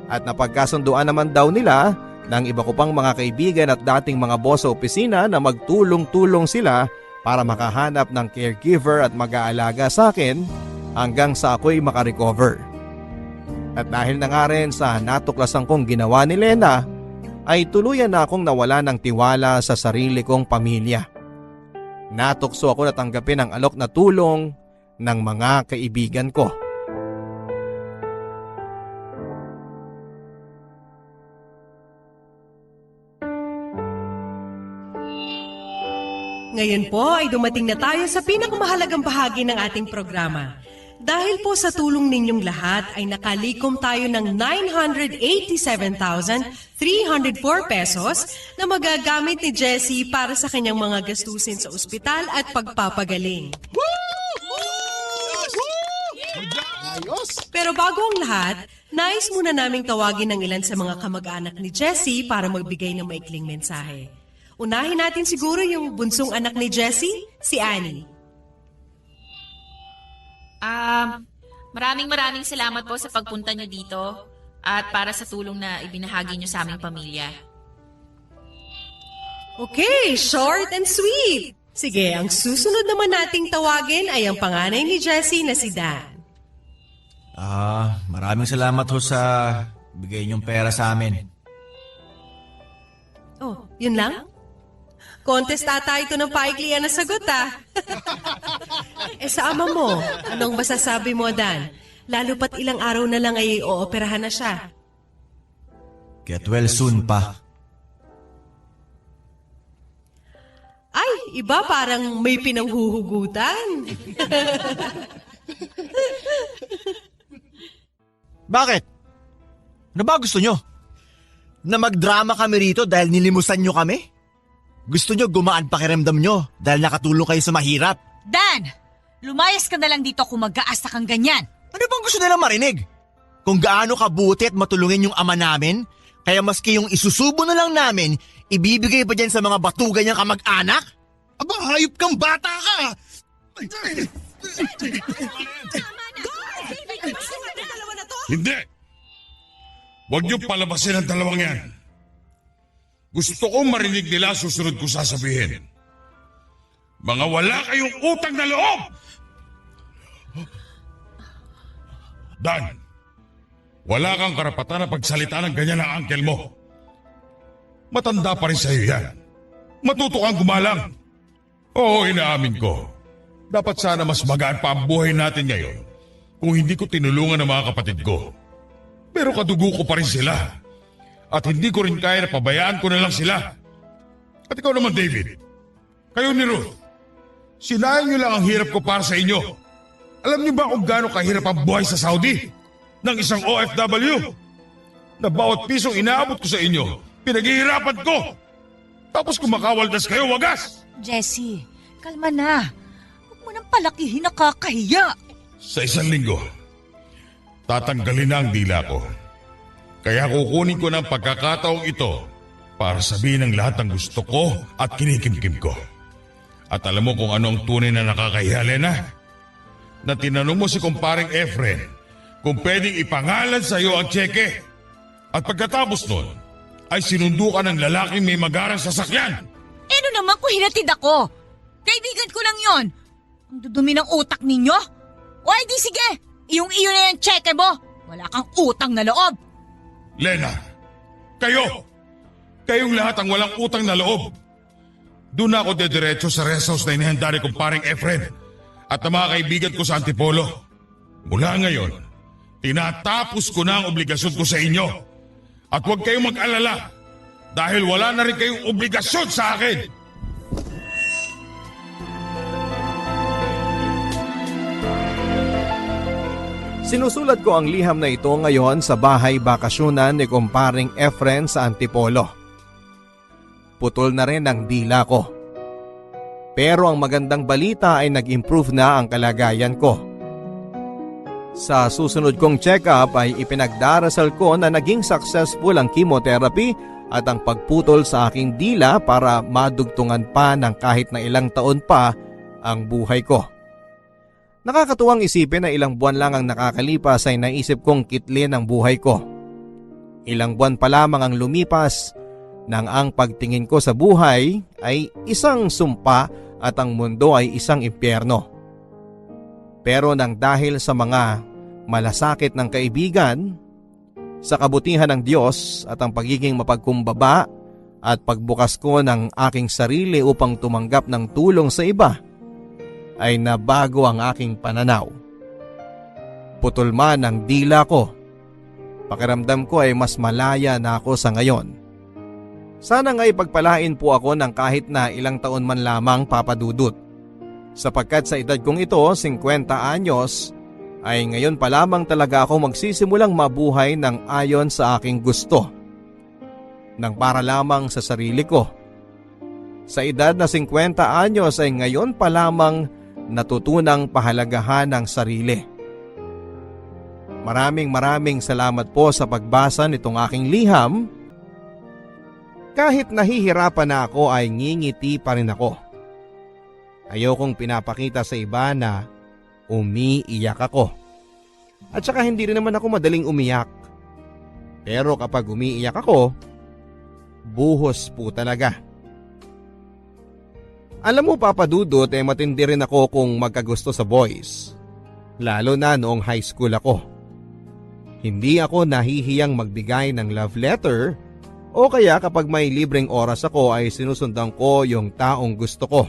At napagkasunduan naman daw nila ng iba ko pang mga kaibigan at dating mga boss sa opisina na magtulong-tulong sila para makahanap ng caregiver at mag-aalaga sa akin hanggang sa ako'y makarecover. At dahil na nga rin sa natuklasan kong ginawa ni Lena, ay tuluyan na akong nawala ng tiwala sa sarili kong pamilya. Natukso ako na tanggapin ang alok na tulong ng mga kaibigan ko. Ngayon po ay dumating na tayo sa pinakamahalagang bahagi ng ating programa. Dahil po sa tulong ninyong lahat ay nakalikom tayo ng 987,304 pesos na magagamit ni Jessie para sa kanyang mga gastusin sa ospital at pagpapagaling. Pero bago ang lahat, nais muna naming tawagin ng ilan sa mga kamag-anak ni Jessie para magbigay ng maikling mensahe. Unahin natin siguro yung bunsong anak ni Jessie, si Annie. Maraming salamat po sa pagpunta nyo dito at para sa tulong na ibinahagi nyo sa aming pamilya. Okay, short and sweet. Sige, ang susunod naman nating tawagin ay ang panganay ni Jessie na si Dan. Maraming salamat ho sa bigay niyong pera sa amin. Oh, yun lang? Contest ata ito ng paiklian na sagot sa ama mo, anong masasabi mo, Dan? Lalo pat ilang araw na lang ay ooperahan na siya. Get well soon pa. Ay, iba parang may pinanghuhugutan. Bakit? Ano ba gusto nyo? Na magdrama kami rito dahil nilimusan nyo kami? Gusto nyo gumaan pakiramdam nyo dahil nakatulong kayo sa mahirap? Dan! Lumayas ka na lang dito kung mag-aasta kang ganyan. Ano bang gusto nila marinig? Kung gaano kabuti at matulungin yung ama namin, kaya maski yung isusubo na lang namin, ibibigay pa dyan sa mga batugan niyang kamag-anak? Aba, hayop kang bata ka! Hindi! Huwag niyo palabasin ang dalawang yan. Gusto ko marinig nila susunod ko sasabihin. Mga wala kayong utang na loob! Dan, wala kang karapatan na pagsalita ng ganyan ng uncle mo. Matanda pa rin sa'yo yan. Matuto kang gumalang. Oo, inaamin ko. Dapat sana mas magaan pa ang buhay natin ngayon kung hindi ko tinulungan ang mga kapatid ko. Pero kadugo ko pa rin sila. At hindi ko rin kaya na pabayaan ko na lang sila. At ikaw naman, David. Kayo ni Ruth. Sinayang niyo lang ang hirap ko para sa inyo. Alam niyo ba kung gaano kahirap ang buhay sa Saudi? Ng isang OFW? Na bawat pisong inaabot ko sa inyo, pinaghihirapan ko. Tapos kumakawaldas kayo, wagas! Jessie, kalma na. Huwag mo nang palakihin, nakakahiya. Sa isang linggo, tatanggalin na ang dila ko. Kaya kukunin ko ng pagkakataong ito para sabihin ang lahat ng gusto ko at kinikimkim ko. At alam mo kung ano ang tunay na nakakahiya, Lena? Na tinanong mo si kumparing Efren kung pwedeng ipangalan sa iyo ang tseke. At pagkatapos nun, ay sinundo ka ng lalaking may magarang sasakyan. Ano naman kung hinatid ako? Kaibigan ko lang yon. Ang dudumi ng utak ninyo? O di sige, iyong-iyo na yung cheque mo. Wala kang utang na loob. Lena, kayong lahat ang walang utang na loob. Doon ako dediretso sa rest house na inihanda ni kumparing Efren at ng mga kaibigan ko sa Antipolo. Mula ngayon, tinatapos ko na ang obligasyon ko sa inyo. At huwag kayong mag-alala dahil wala na rin kayong obligasyon sa akin. Sinusulat ko ang liham na ito ngayon sa bahay bakasyonan ni kumparing Efren sa Antipolo. Putol na rin ang dila ko. Pero ang magandang balita ay nag-improve na ang kalagayan ko. Sa susunod kong check-up ay ipinagdarasal ko na naging successful ang chemotherapy at ang pagputol sa aking dila para madugtungan pa ng kahit na ilang taon pa ang buhay ko. Nakakatuwang isipin na ilang buwan lang ang nakakalipas ay naisip kong kitlin ang buhay ko. Ilang buwan pa lamang ang lumipas nang ang pagtingin ko sa buhay ay isang sumpa at ang mundo ay isang impyerno. Pero nang dahil sa mga malasakit ng kaibigan, sa kabutihan ng Diyos at ang pagiging mapagkumbaba at pagbukas ko ng aking sarili upang tumanggap ng tulong sa iba, ay nabago ang aking pananaw. Putol man ang dila ko, pakiramdam ko ay mas malaya na ako sa ngayon. Sana nga'y pagpalain po ako ng kahit na ilang taon man lamang, Papa Dudut. Sapagkat sa edad kong ito, 50 anyos, ay ngayon pa lamang talaga ako magsisimulang mabuhay ng ayon sa aking gusto. Nang para lamang sa sarili ko. Sa edad na 50 anyos ay ngayon pa lamang natutunang pahalagahan ng sarili. Maraming salamat po sa pagbasa nitong aking liham. Kahit nahihirapan na ako ay ngingiti pa rin ako. Ayokong pinapakita sa iba na umiiyak ako. At saka hindi rin naman ako madaling umiyak. Pero kapag umiiyak ako, buhos po talaga. Alam mo, Papa Dudut, matindi rin ako kung magkagusto sa boys. Lalo na noong high school ako. Hindi ako nahihiyang magbigay ng love letter o kaya kapag may libreng oras ako ay sinusundan ko yung taong gusto ko.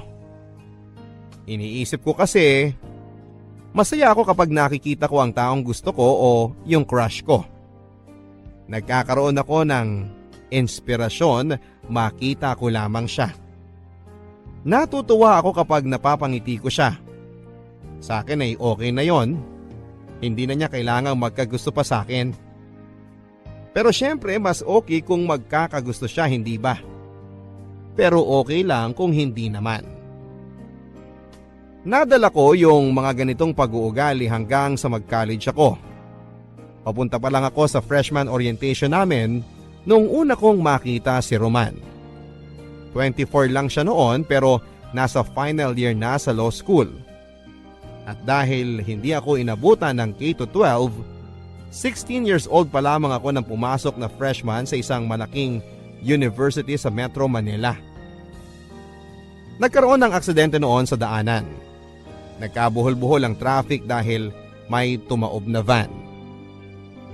Iniisip ko kasi, masaya ako kapag nakikita ko ang taong gusto ko o yung crush ko. Nagkakaroon ako ng inspirasyon, makita ko lamang siya. Natutuwa ako kapag napapangiti ko siya. Sa akin ay okay na yon. Hindi na niya kailangang magkagusto pa sa akin. Pero syempre mas okay kung magkakagusto siya, hindi ba? Pero okay lang kung hindi naman. Nadala ko yung mga ganitong pag-uugali hanggang sa mag-college ako. Papunta pa lang ako sa freshman orientation namin nung una kong makita si Roman. 24 lang siya noon pero nasa final year na sa law school. At dahil hindi ako inabutan ng K-12, 16 years old pa lamang ako nang pumasok na freshman sa isang malaking university sa Metro Manila. Nagkaroon ng aksidente noon sa daanan. Nagkabuhol-buhol ang traffic dahil may tumaob na van.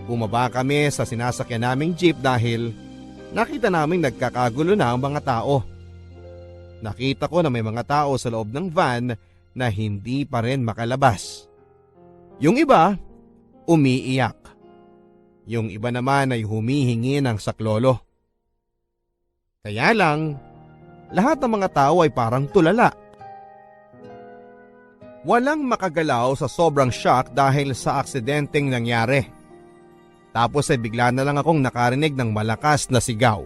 Bumaba kami sa sinasakyan naming jeep dahil nakita naming nagkakagulo na ang mga tao. Nakita ko na may mga tao sa loob ng van na hindi pa rin makalabas. Yung iba, umiiyak. Yung iba naman ay humihingi ng saklolo. Kaya lang, lahat ng mga tao ay parang tulala. Walang makagalaw sa sobrang shock dahil sa aksidenteng nangyari. Tapos ay bigla na lang akong nakarinig ng malakas na sigaw.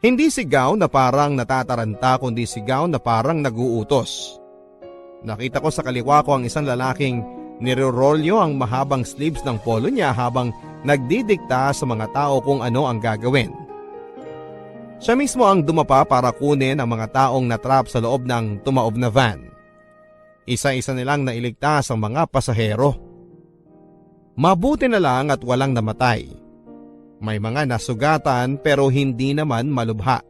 Hindi sigaw na parang natataranta kundi sigaw na parang naguutos. Nakita ko sa kaliwa ko ang isang lalaking nirorolyo ang mahabang sleeves ng polo niya habang nagdidikta sa mga tao kung ano ang gagawin. Siya mismo ang dumapa para kunin ang mga taong natrap sa loob ng tumaob na van. Isa-isa nilang nailigtas ang mga pasahero. Mabuti na lang at walang namatay. May mga nasugatan pero hindi naman malubha.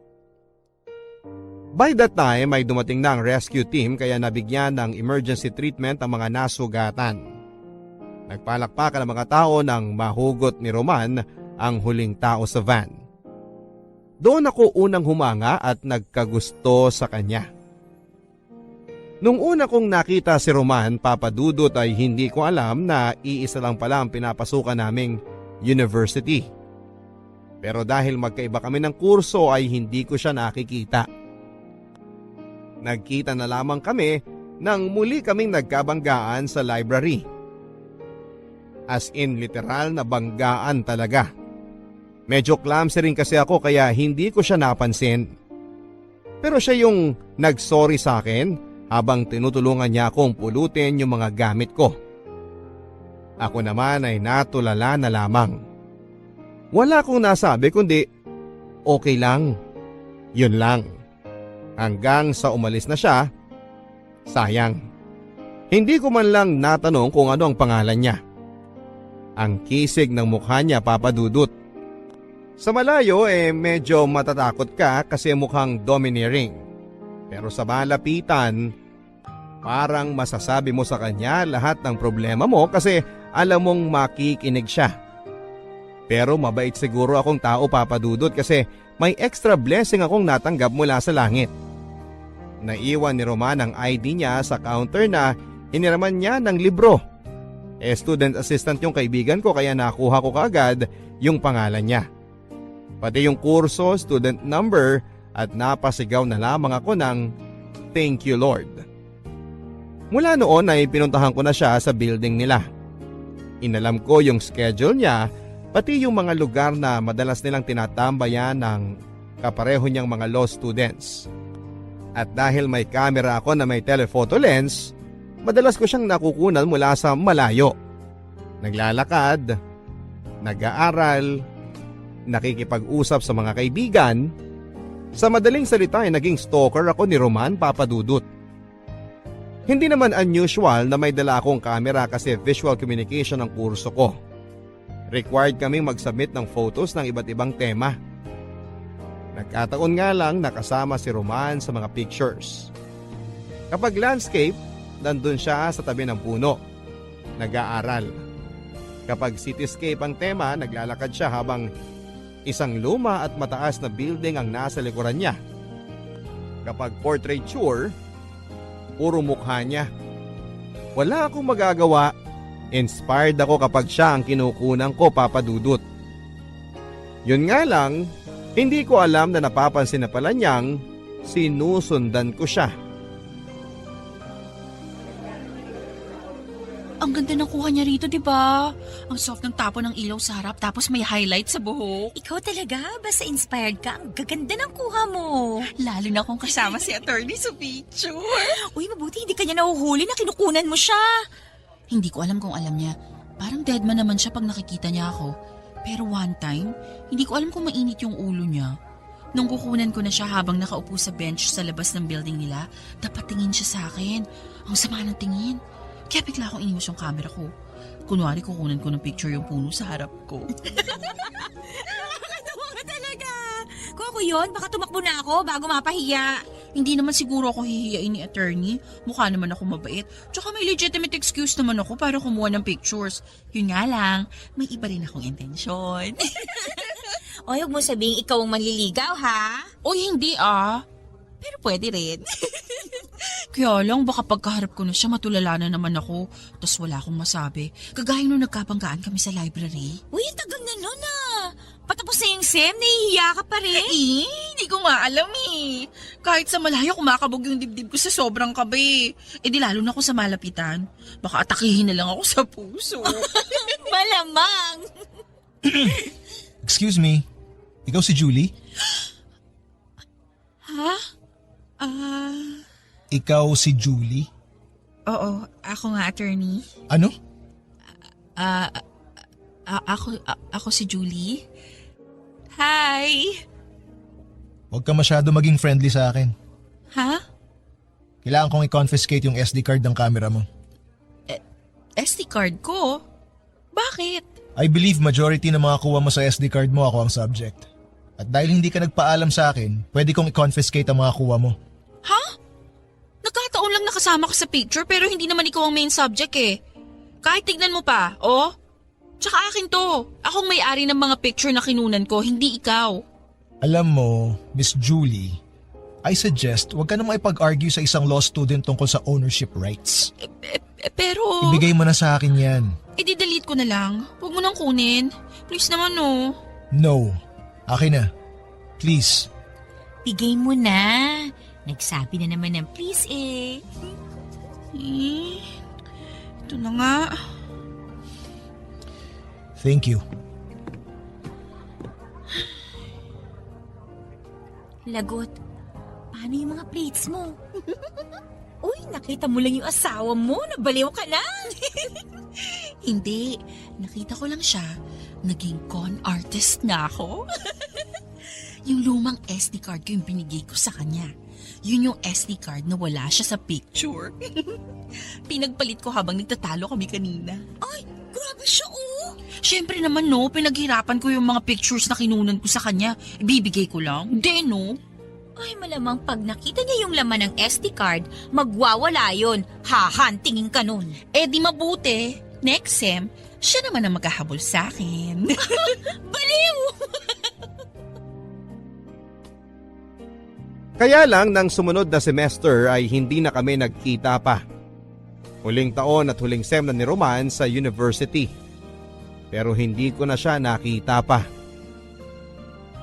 By that time ay dumating na ang rescue team kaya nabigyan ng emergency treatment ang mga nasugatan. Nagpalakpakan ang mga tao nang mahugot ni Roman ang huling tao sa van. Doon ako unang humanga at nagkagusto sa kanya. Nung una kong nakita si Roman, Papa Dudut, ay hindi ko alam na iisa lang pala ang pinapasukan naming university. Pero dahil magkaiba kami ng kurso ay hindi ko siya nakikita. Nagkita na lamang kami nang muli kaming nagkabanggaan sa library. As in literal na banggaan talaga. Medyo clumsy rin kasi ako kaya hindi ko siya napansin. Pero siya yung nag-sorry sa akin habang tinutulungan niya akong pulutin yung mga gamit ko. Ako naman ay natulala na lamang. Wala akong nasabi kundi okay lang. Yun lang. Hanggang sa umalis na siya, sayang. Hindi ko man lang natanong kung ano ang pangalan niya. Ang kisig ng mukha niya, Papa Dudut. Sa malayo medyo matatakot ka kasi mukhang domineering. Pero sa malapitan, parang masasabi mo sa kanya lahat ng problema mo kasi alam mong makikinig siya. Pero mabait siguro akong tao, Papa Dudut, kasi may extra blessing akong natanggap mula sa langit. Naiwan ni Roman ang ID niya sa counter na iniraman niya ng libro. Student assistant yung kaibigan ko kaya nakuha ko kaagad yung pangalan niya. Pati yung kurso, student number, at napasigaw na lamang ako ng thank you Lord. Mula noon ay pinuntahan ko na siya sa building nila. Inalam ko yung schedule niya, pati yung mga lugar na madalas nilang tinatambayan ng kapareho niyang mga law students. At dahil may camera ako na may telephoto lens, madalas ko siyang nakukunan mula sa malayo. Naglalakad, nag-aaral, nakikipag-usap sa mga kaibigan. Sa madaling salita ay naging stalker ako ni Roman, Papa Dudut. Hindi naman unusual na may dala akong camera kasi visual communication ang kurso ko. Required kaming mag-submit ng photos ng iba't ibang tema. Nagkataon nga lang nakasama si Roman sa mga pictures. Kapag landscape, nandun siya sa tabi ng puno. Nag-aaral. Kapag cityscape ang tema, naglalakad siya habang isang luma at mataas na building ang nasa likuran niya. Kapag portraiture, puro mukha niya. Wala akong magagawa. Inspired ako kapag siya ang kinukunan ko, Papa Dudut. Yun nga lang, hindi ko alam na napapansin na pala niyang sinusundan ko siya. Ang ganda ng kuha niya rito, di ba? Ang soft ng tapo ng ilaw sa harap tapos may highlight sa buhok. Ikaw talaga, basta inspired ka, ang gaganda ng kuha mo. Lalo na kung kasama si attorney sa picture. Uy, mabuti hindi kanya nahuhuli na kinukunan mo siya. Hindi ko alam kung alam niya. Parang deadman naman siya pag nakikita niya ako. Pero one time, hindi ko alam kung mainit yung ulo niya. Nung kukunan ko na siya habang nakaupo sa bench sa labas ng building nila, dapat tingin siya sa akin. Ang sama ng tingin. Kaya bigla akong iniwas yung camera ko. Kunwari kukunan ko ng picture yung puno sa harap ko. Nakakatawa ka talaga. Kung ako yun, baka tumakbo na ako bago mapahiya. Hindi naman siguro ako hihiyain ni attorney. Mukha naman ako mabait. Tsaka may legitimate excuse naman ako para kumuha ng pictures. Yun nga lang, may iba rin akong intensyon. Oy, huwag mo sabihing ikaw ang manliligaw, ha? Oy, hindi ah. Pero pwede rin. Kaya lang, baka pagkaharap ko na siya, matulala na naman ako. Tapos wala akong masabi. Kagaya nung nagkabanggaan kami sa library. Uy, ang tagal na nun, Patapos na yung SEM, nahihiya ka pa rin. Hindi ko nga alam eh. Kahit sa malayo, kumakabog yung dibdib ko sa sobrang kabe. Eh di lalo na ako sa malapitan. Baka atakihin na lang ako sa puso. Malamang. Excuse me, ikaw si Julie? Ha? Ikaw si Julie? Oo, ako nga attorney. Ano? Ako si Julie. Hi! Huwag ka masyado maging friendly sa akin. Ha? Kailangan kong i-confiscate yung SD card ng camera mo. SD card ko? Bakit? I believe majority ng mga kuha mo sa SD card mo ako ang subject. At dahil hindi ka nagpaalam sa akin, pwede kong i-confiscate ang mga kuha mo. Ha? Nagkataon lang nakasama ka sa picture pero hindi naman ikaw ang main subject eh. Kahit tignan mo pa, oh. Tsaka akin to. Akong may-ari ng mga picture na kinunan ko, hindi ikaw. Alam mo, Miss Julie, I suggest huwag ka na makipag-argue sa isang law student tungkol sa ownership rights. Pero, Ibigay mo na sa akin yan. i-delete ko na lang. Huwag mo nang kunin. Please naman, no. No. Akin na. Please. Bigay mo na. Nagsabi na naman ng please eh. Ito na nga. Thank you. Lagot, paano yung mga plates mo? Uy, nakita mo lang yung asawa mo. Nabaliw ka na. Hindi. Nakita ko lang siya. Naging con artist na ako. Yung lumang SD card ko yung binigay ko sa kanya. Yun yung SD card na wala siya sa picture. Pinagpalit ko habang nagtatalo kami kanina. Ay, grabe siya oh. Siyempre naman no, pinaghirapan ko yung mga pictures na kinunan ko sa kanya. Ibibigay ko lang. Hindi no. Ay, malamang pag nakita niya yung laman ng SD card, magwawala yun. Hahantingin ka nun. Eh di mabuti. Next sem, siya naman ang maghahabol sa akin. Baliw! Kaya lang nang sumunod na semester ay hindi na kami nagkita pa. Huling taon at huling sem na ni Roman sa university. Pero hindi ko na siya nakita pa.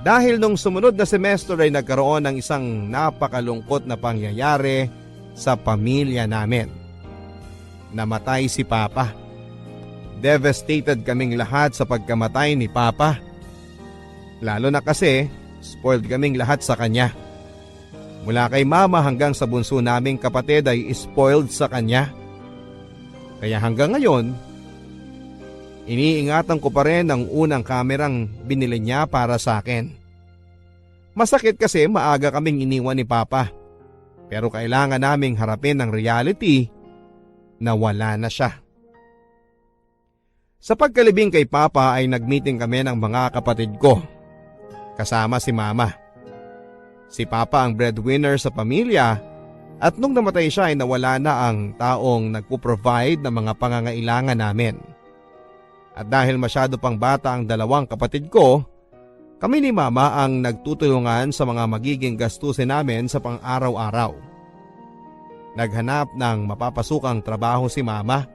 Dahil nung sumunod na semester ay nagkaroon ng isang napakalungkot na pangyayari sa pamilya namin. Namatay si Papa. Devastated kaming lahat sa pagkamatay ni Papa. Lalo na kasi spoiled kaming lahat sa kanya. Mula kay Mama hanggang sa bunso naming kapatid ay spoiled sa kanya. Kaya hanggang ngayon, iniingatan ko pa rin ang unang kamerang binili niya para sa akin. Masakit kasi maaga kaming iniwan ni Papa. Pero kailangan naming harapin ang reality na wala na siya. Sa pagkalibing kay Papa ay nagmeeting kami ng mga kapatid ko. Kasama si Mama. Si Papa ang breadwinner sa pamilya at nung namatay siya ay nawala na ang taong nagpo-provide ng mga pangangailangan namin. At dahil masyado pang bata ang dalawang kapatid ko, kami ni Mama ang nagtutulungan sa mga magiging gastusin namin sa pang-araw-araw. Naghanap ng mapapasukang trabaho si Mama.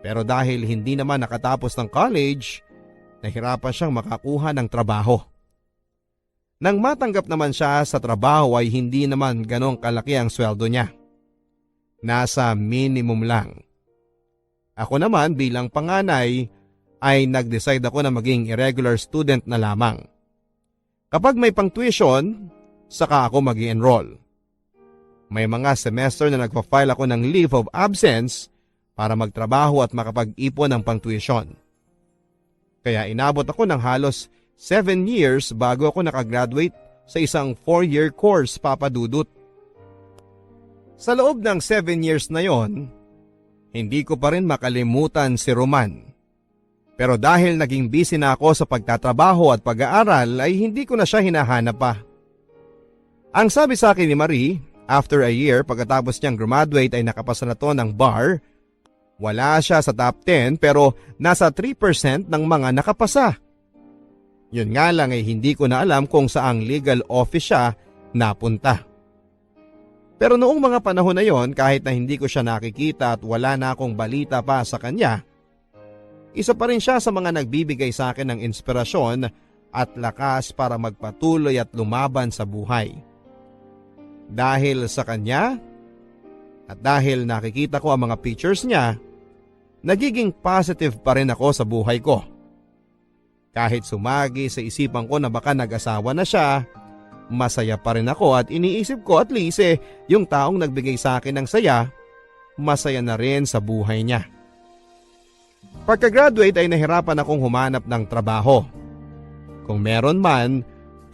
Pero dahil hindi naman nakatapos ng college, nahirapan siyang makakuha ng trabaho. Nang matanggap naman siya sa trabaho ay hindi naman ganong kalaki ang sweldo niya. Nasa minimum lang. Ako naman bilang panganay ay nag-decide ako na maging irregular student na lamang. Kapag may pang-tuition, saka ako mag-i-enroll. May mga semester na nagpa-file ako ng leave of absence para magtrabaho at makapag-ipon ng pang-tuition. Kaya inabot ako ng halos 7 years bago ako nakagraduate sa isang 4-year course, Papa Dudut. Sa loob ng 7 years na yon, hindi ko pa rin makalimutan si Roman. Pero dahil naging busy na ako sa pagtatrabaho at pag-aaral ay hindi ko na siya hinahanap pa. Ang sabi sa akin ni Marie, after a year pagkatapos niyang graduate ay nakapasa na to ng bar. Wala siya sa top 10 pero nasa 3% ng mga nakapasa. Yun nga lang ay hindi ko na alam kung saang legal office siya napunta. Pero noong mga panahon na yon kahit na hindi ko siya nakikita at wala na akong balita pa sa kanya, isa pa rin siya sa mga nagbibigay sa akin ng inspirasyon at lakas para magpatuloy at lumaban sa buhay. Dahil sa kanya at dahil nakikita ko ang mga pictures niya, nagiging positive pa rin ako sa buhay ko. Kahit sumagi sa isipan ko na baka nag-asawa na siya, masaya pa rin ako at iniisip ko at least yung taong nagbigay sa akin ng saya, masaya na rin sa buhay niya. Pagka-graduate ay nahirapan akong humanap ng trabaho. Kung meron man,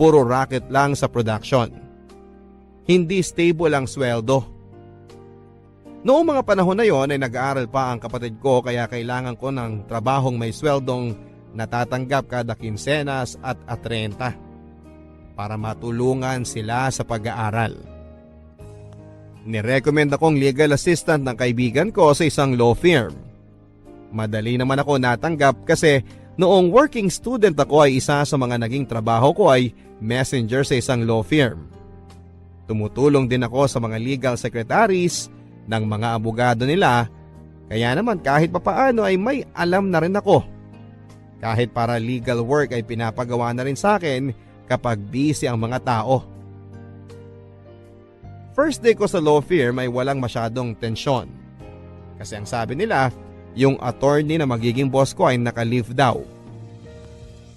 puro racket lang sa production. Hindi stable ang sweldo. Noong mga panahon na yon ay nag-aaral pa ang kapatid ko kaya kailangan ko ng trabahong may sweldong natatanggap kada kinsenas at 30 para matulungan sila sa pag-aaral. Nirecommend akong legal assistant ng kaibigan ko sa isang law firm. Madali naman ako natanggap kasi noong working student ako ay isa sa mga naging trabaho ko ay messenger sa isang law firm. Tumutulong din ako sa mga legal secretaries ng mga abogado nila, kaya naman kahit papaano ay may alam na rin ako. Kahit para legal work ay pinapagawa na rin sa akin kapag busy ang mga tao. First day ko sa law firm ay walang masyadong tensyon. Kasi ang sabi nila, yung attorney na magiging boss ko ay naka-leave daw.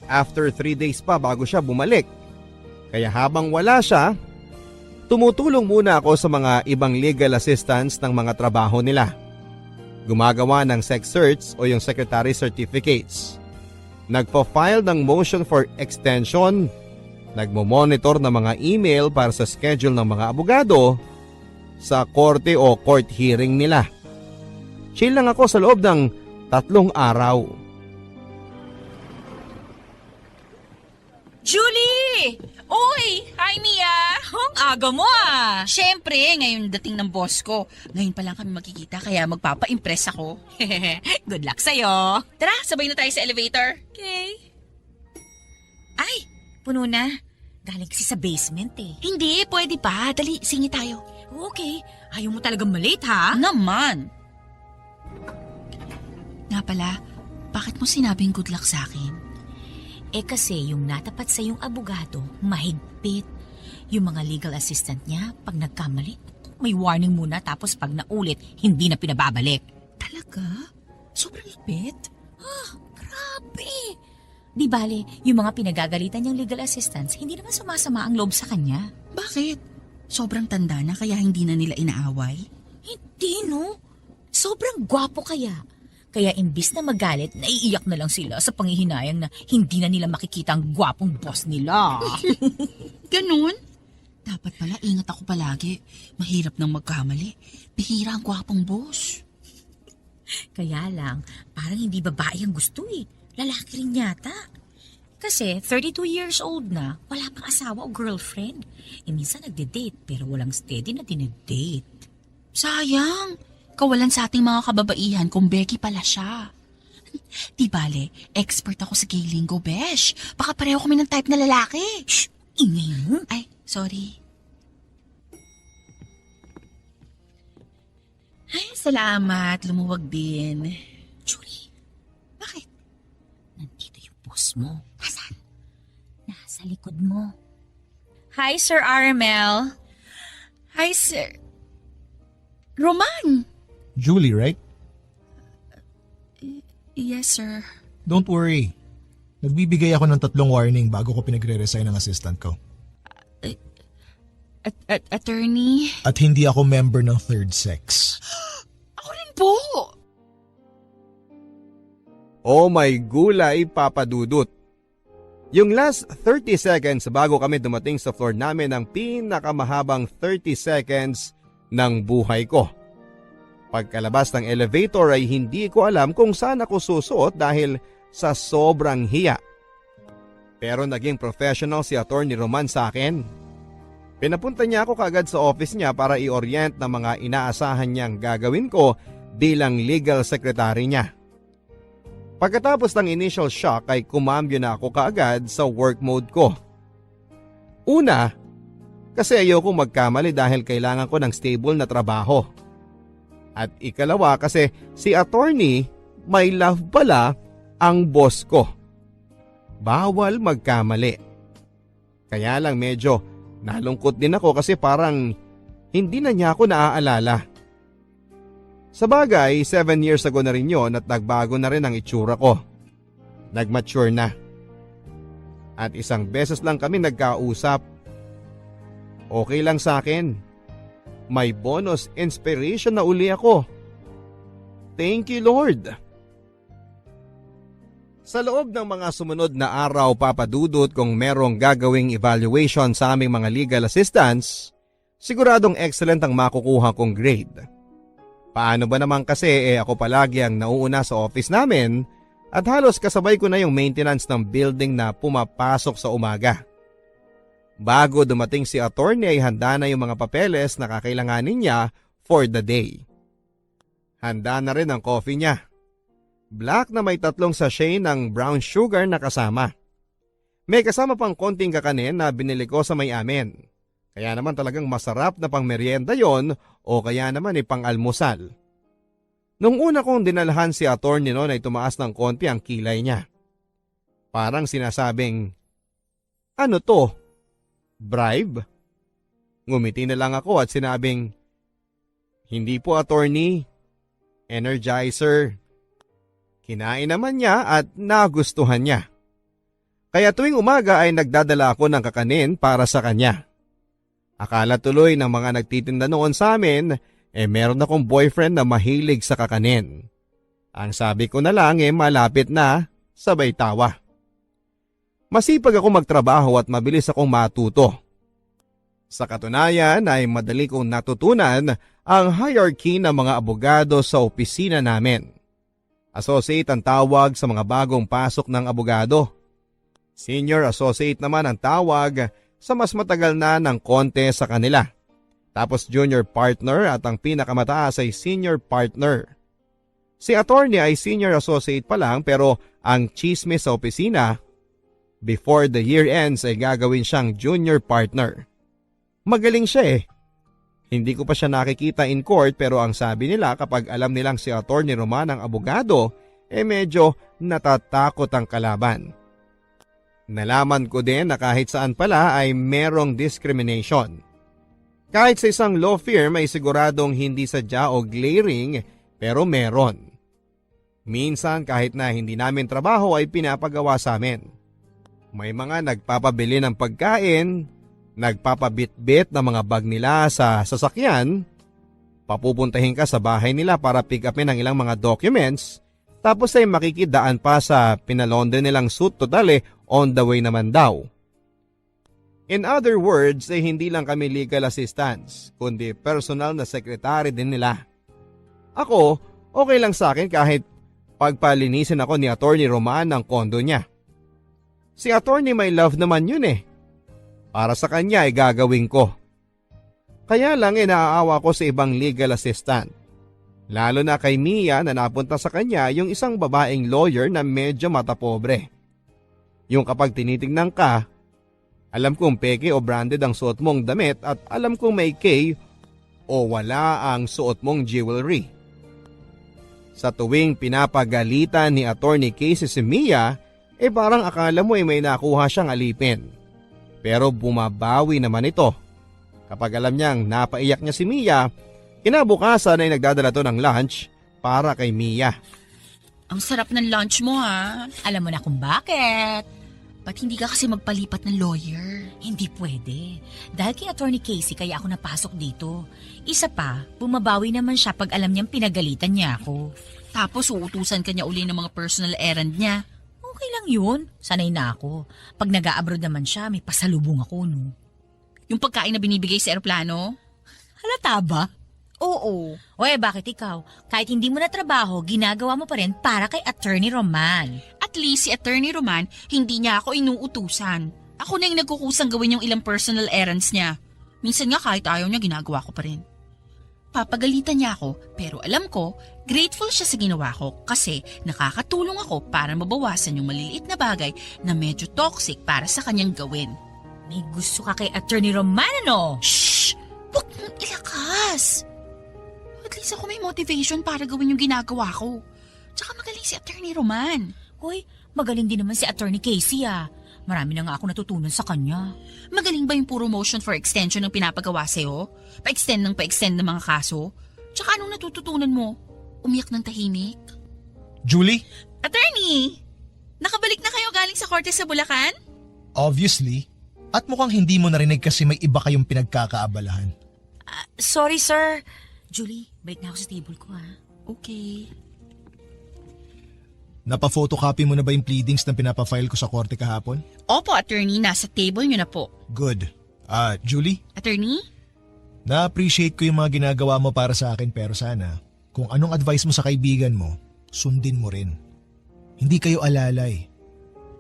After 3 days pa bago siya bumalik. Kaya habang wala siya, tumutulong muna ako sa mga ibang legal assistants ng mga trabaho nila. Gumagawa ng sex search o yung secretary certificates. Nagpa-file ng motion for extension. Nagmo-monitor ng mga email para sa schedule ng mga abogado sa korte o court hearing nila. Chill lang ako sa loob ng 3 araw. Julie! Uy! Hi, Mia! Ang aga mo ah! Siyempre, ngayon dating ng boss ko. Ngayon pa lang kami magkikita kaya magpapa-impress ako. Good luck sa'yo. Tara, sabay na tayo sa elevator. Okay. Ay, puno na. Galing kasi sa basement eh. Hindi, pwede pa. Dali, singi tayo. Okay, ayaw mo talagang malate ha? Naman! Nga pala, bakit mo sinabing good luck sa akin? Eh kasi yung natapat sa yung abogado, mahigpit. Yung mga legal assistant niya, pag nagkamali, may warning muna tapos pag naulit, hindi na pinababalik. Talaga? Sobrang lupit? Grabe! Di bale, yung mga pinagagalitan niyang legal assistants, hindi naman sumasama ang loob sa kanya. Bakit? Sobrang tanda na kaya hindi na nila inaaway? Hindi no? Sobrang gwapo kaya. Kaya imbis na magalit, naiiyak na lang sila sa panghihinayang na hindi na nila makikita ang gwapong boss nila. Ganun? Dapat pala ingat ako palagi. Mahirap nang magkamali. Bihira ang gwapong boss. Kaya lang, parang hindi babae ang gusto eh. Lalaki rin yata. Kasi 32 years old na, wala pang asawa o girlfriend. E minsan nagde-date pero walang steady na dinedate. Sayang. Kawalan sa ating mga kababaihan kung Becky pala siya. Di bale, expert ako sa gay lingo, besh. Baka pareho kami ng type na lalaki. Shh! Ingay mo. Ay, sorry. Ay, salamat. Lumuwag din. Julie, Bakit? nandito yung boss mo. Nasaan? Nasa likod mo. Hi, Sir Aramel. Hi, sir. Roman! Julie, right? Yes, sir. Don't worry. Nagbibigay ako ng 3 warning bago ko pinagre-resign ng assistant ko. Attorney? At hindi ako member ng third sex. Ako rin po! Oh my gulay, Papa Dudut. Yung last 30 seconds bago kami dumating sa floor namin ang pinakamahabang 30 seconds ng buhay ko. Pagkalabas ng elevator ay hindi ko alam kung saan ako susuot dahil sa sobrang hiya. Pero naging professional si Attorney Roman sa akin. Pinapunta niya ako kaagad sa office niya para i-orient ng mga inaasahan niyang gagawin ko bilang legal secretary niya. Pagkatapos ng initial shock ay kumambyo na ako kaagad sa work mode ko. Una, kasi ayoko magkamali dahil kailangan ko ng stable na trabaho. At ikalawa kasi si attorney may love pala ang boss ko. Bawal magkamali. Kaya lang medyo nalungkot din ako kasi parang hindi na niya ako naaalala. Sa bagay, 7 years ago na rin yun at nagbago na rin ang itsura ko. Nagmature na. At isang beses lang kami nagkausap. Okay lang sa akin. May bonus inspiration na uli ako. Thank you, Lord. Sa loob ng mga sumunod na araw, papadudot kung merong gagawing evaluation sa aming mga legal assistants, siguradong excellent ang makukuha kong grade. Paano ba naman kasi ako palagi ang nauuna sa office namin at halos kasabay ko na yung maintenance ng building na pumapasok sa umaga. Bago dumating si attorney ay handa na yung mga papeles na kakailanganin niya for the day. Handa na rin ang coffee niya. Black na may 3 sachet ng brown sugar na kasama. May kasama pang konting kakanin na binili ko sa may amin. Kaya naman talagang masarap na pang merienda yon o kaya naman pang almusal. Nung una kong dinalhan si attorney noon ay tumaas ng konti ang kilay niya. Parang sinasabing, "Ano to? Bribe?" Ngumiti na lang ako at sinabing, "Hindi po attorney, Energizer." Kinain naman niya at nagustuhan niya. Kaya tuwing umaga ay nagdadala ako ng kakanin para sa kanya. Akala tuloy ng mga nagtitinda noon sa amin, meron akong boyfriend na mahilig sa kakanin. Ang sabi ko na lang malapit na, sabay tawa. Masipag ako magtrabaho at mabilis akong matuto. Sa katunayan ay madali kong natutunan ang hierarchy ng mga abogado sa opisina namin. Associate ang tawag sa mga bagong pasok ng abogado. Senior associate naman ang tawag sa mas matagal na ng konti sa kanila. Tapos junior partner at ang pinakamataas ay senior partner. Si attorney ay senior associate pa lang pero ang chismis sa opisina, before the year ends ay gagawin siyang junior partner. Magaling siya Hindi ko pa siya nakikita in court pero ang sabi nila kapag alam nilang si attorney Roman ang abogado, medyo natatakot ang kalaban. Nalaman ko din na kahit saan pala ay merong discrimination. Kahit sa isang law firm ay siguradong hindi sadya o glaring pero meron. Minsan kahit na hindi namin trabaho ay pinapagawa sa amin. May mga nagpapabili ng pagkain, nagpapabitbit ng mga bag nila sa sasakyan, papupuntahin ka sa bahay nila para pick upin ang ilang mga documents, tapos ay makikidaan pa sa pinalondre nilang suit total on the way naman daw. In other words hindi lang kami legal assistants, kundi personal na secretary din nila. Ako, okay lang sa akin kahit pagpalinisin ako ni Attorney Roman ng kondo niya. Si Attorney may love naman yun Para sa kanya ay gagawin ko. Kaya lang naaawa ko sa ibang legal assistant. Lalo na kay Mia na napunta sa kanya yung isang babaeng lawyer na medyo matapobre. Yung kapag tinitingnan ka, alam kong peke o branded ang suot mong damit at alam kong may K o wala ang suot mong jewelry. Sa tuwing pinapagalitan ni Attorney Casey si Mia, parang akala mo may nakuha siyang alipin. Pero bumabawi naman ito. Kapag alam niyang napaiyak niya si Mia, kinabukasan ay nagdadala to ng lunch para kay Mia. Ang sarap ng lunch mo ha. Alam mo na kung bakit. Ba't hindi ka kasi magpalipat ng lawyer? Hindi pwede. Dahil kay Attorney Casey kaya ako napasok dito. Isa pa, bumabawi naman siya pag alam niyang pinagalitan niya ako. Tapos uutusan ka niya uli ng mga personal errand niya. Okay lang yun. Sanay na ako. Pag nag-a-abroad naman siya, may pasalubong ako, no? Yung pagkain na binibigay sa eroplano? Halata ba? Oo. Bakit ikaw? Kahit hindi mo na trabaho, ginagawa mo pa rin para kay Attorney Roman. At least si Attorney Roman, hindi niya ako inuutusan. Ako na yung nagkukusang gawin yung ilang personal errands niya. Minsan nga kahit ayaw niya, ginagawa ko pa rin. Papagalitan niya ako, pero alam ko, grateful siya sa ginawa ko kasi nakakatulong ako para mabawasan yung maliliit na bagay na medyo toxic para sa kanyang gawin. May gusto ka kay Attorney Roman, ano? Shh! Huwag mong ilakas! At least ako may motivation para gawin yung ginagawa ko. Tsaka magaling si Attorney Roman. Hoy, magaling din naman si Attorney Casey Marami na nga ako natutunan sa kanya. Magaling ba yung puro motion for extension ng pinapagawa sa'yo? Pa-extend ng mga kaso? Tsaka anong natututunan mo? Umiyak ng tahimik? Julie? Attorney! Nakabalik na kayo galing sa korte sa Bulacan? Obviously. At mukhang hindi mo narinig kasi may iba kayong pinagkakaabalahan. Sorry, sir. Julie, balik na ako sa table ko, Okay. Napa-photocopy mo na ba yung pleadings na pinapafile ko sa korte kahapon? Opo, attorney. Nasa table nyo na po. Good. Julie? Attorney? Na-appreciate ko yung mga ginagawa mo para sa akin pero sana, kung anong advice mo sa kaibigan mo, sundin mo rin. Hindi kayo alalay.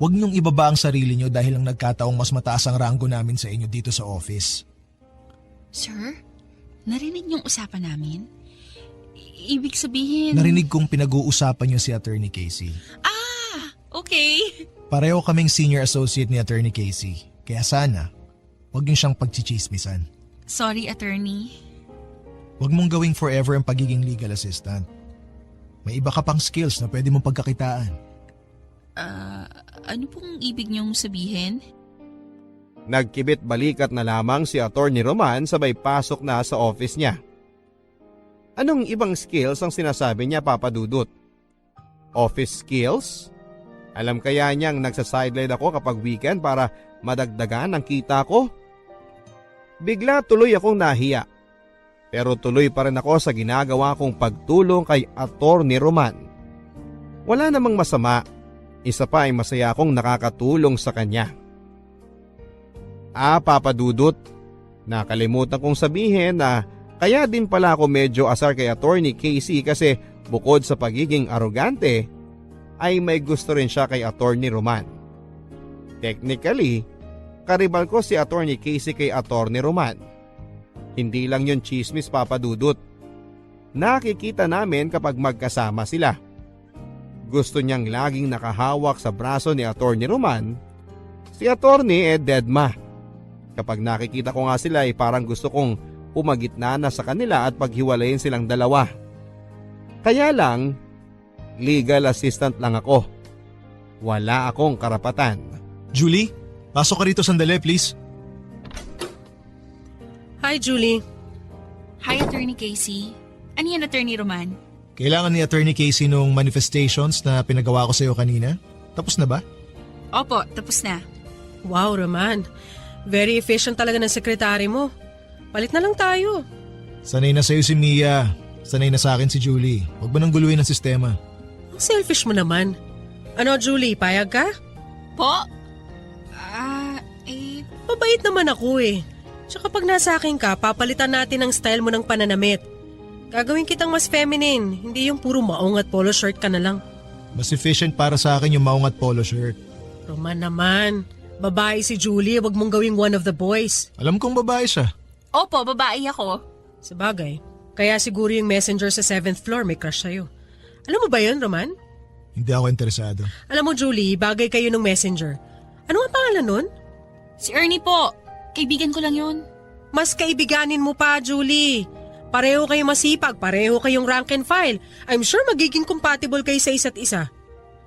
Huwag niyong ibaba ang sarili niyo dahil ang nagkataong mas mataas ang ranggo namin sa inyo dito sa office. Sir, narinig niyong usapan namin? Ibig sabihin... Narinig kong pinag-uusapan niyo si Attorney Casey. Okay. Pareho kaming senior associate ni Attorney Casey. Kaya sana, huwag niyo siyang pagchichismisan. Sorry, attorney. Huwag mong gawing forever ang pagiging legal assistant. May iba ka pang skills na pwede mong pagkakitaan. Ano pong ibig niyong sabihin? Nagkibit balikat na lamang si Attorney Roman sabay pasok na sa office niya. Anong ibang skills ang sinasabi niya, Papa Dudut? Office skills? Alam kaya niyang nagsa-sideline ako kapag weekend para madagdagan ang kita ko? Bigla tuloy akong nahiya. Pero tuloy pa rin ako sa ginagawa kong pagtulong kay Attorney Roman. Wala namang masama. Isa pa ay masaya akong nakakatulong sa kanya. Papa Dudut, nakalimutan kong sabihin na kaya din pala ako medyo asar kay Attorney Casey kasi bukod sa pagiging arogante, ay may gusto rin siya kay Attorney Roman. Technically, karibal ko si Attorney Casey kay Attorney Roman. Hindi lang yun chismis, Papa Dudut. Nakikita namin kapag magkasama sila. Gusto niyang laging nakahawak sa braso ni Attorney Roman. Si Attorney deadma. Kapag nakikita ko nga sila ay parang gusto kong pumagitna na sa kanila at paghiwalayin silang dalawa. Kaya lang, legal assistant lang ako. Wala akong karapatan. Julie, pasok ka rito sandali please. Hi, Julie. Hi, Attorney Casey. Ano yan, Attorney Roman? Kailangan ni Attorney Casey nung manifestations na pinagawa ko sa iyo kanina. Tapos na ba? Opo, tapos na. Wow, Roman. Very efficient talaga ng sekretary mo. Palit na lang tayo. Sanay na sa'yo si Mia. Sanay na sa akin si Julie. Huwag mo nang guluhin ang sistema. Ang selfish mo naman. Ano, Julie, payag ka? Po? Mabait naman ako eh. Tsaka pag nasa akin ka, papalitan natin ang style mo ng pananamit. Gagawin kitang mas feminine, hindi yung puro maong at polo shirt ka na lang. Mas efficient para sa akin yung maong at polo shirt. Roman naman, babae si Julie, wag mong gawing one of the boys. Alam kong babae siya. Opo, babae ako. Sabagay, kaya siguro yung messenger sa 7th floor may crush sa'yo. Alam mo ba yun, Roman? Hindi ako interesado. Alam mo, Julie, bagay kayo ng messenger. Ano ang pangalan nun? Si Ernie po. Kaibigan ko lang yun. Mas kaibiganin mo pa, Julie. Pareho kayong masipag, pareho kayong rank and file. I'm sure magiging compatible kayo sa isa't isa.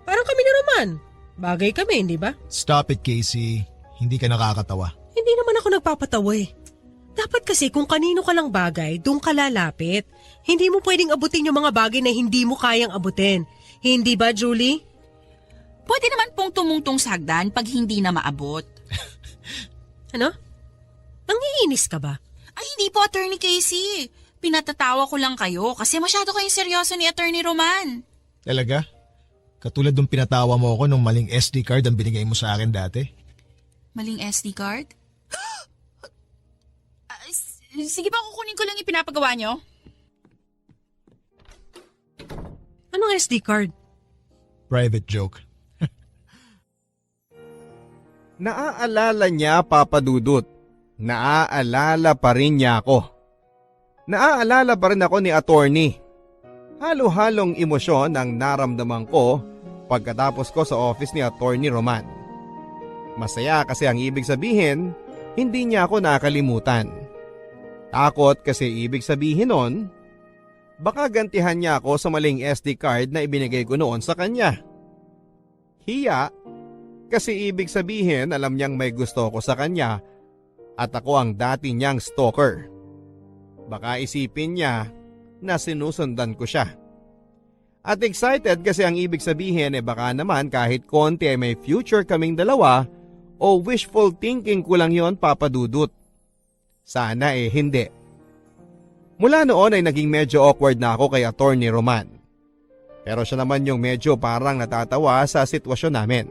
Parang kami ni Roman. Bagay kami, hindi ba? Stop it, Casey. Hindi ka nakakatawa. Hindi naman ako nagpapatawa eh. Dapat kasi kung kanino ka lang bagay, doon ka lalapit. Hindi mo pwedeng abutin yung mga bagay na hindi mo kayang abutin. Hindi ba, Julie? Pwede naman pong tumungtong sa hagdan pag hindi na maabot. Ano? Nangiinis ka ba? Ay, hindi po, Attorney Casey. Pinatatawa ko lang kayo kasi masyado kayong seryoso ni Attorney Roman. Talaga? Katulad nung pinatawa mo ako nung maling SD card ang binigay mo sa akin dati. Maling SD card? Sige pa, kukunin ko lang yung pinapagawa nyo. Anong SD card? Private joke. Naaalala niya, Papa Dudut. Naaalala pa rin niya ako. Naaalala pa rin ako ni Attorney. Halo-halong emosyon ang naramdaman ko pagkatapos ko sa office ni Attorney Roman. Masaya kasi ang ibig sabihin, hindi niya ako nakalimutan. Takot kasi ibig sabihin nun, baka gantihan niya ako sa maling SD card na ibinigay ko noon sa kanya. Hiya, kasi ibig sabihin alam niyang may gusto ko sa kanya at ako ang dati niyang stalker. Baka isipin niya na sinusundan ko siya. At excited kasi ang ibig sabihin baka naman kahit konti ay may future kaming dalawa o wishful thinking ko lang yon, Papa Dudut. Sana hindi. Mula noon ay naging medyo awkward na ako kay Attorney Roman. Pero siya naman yung medyo parang natatawa sa sitwasyon namin.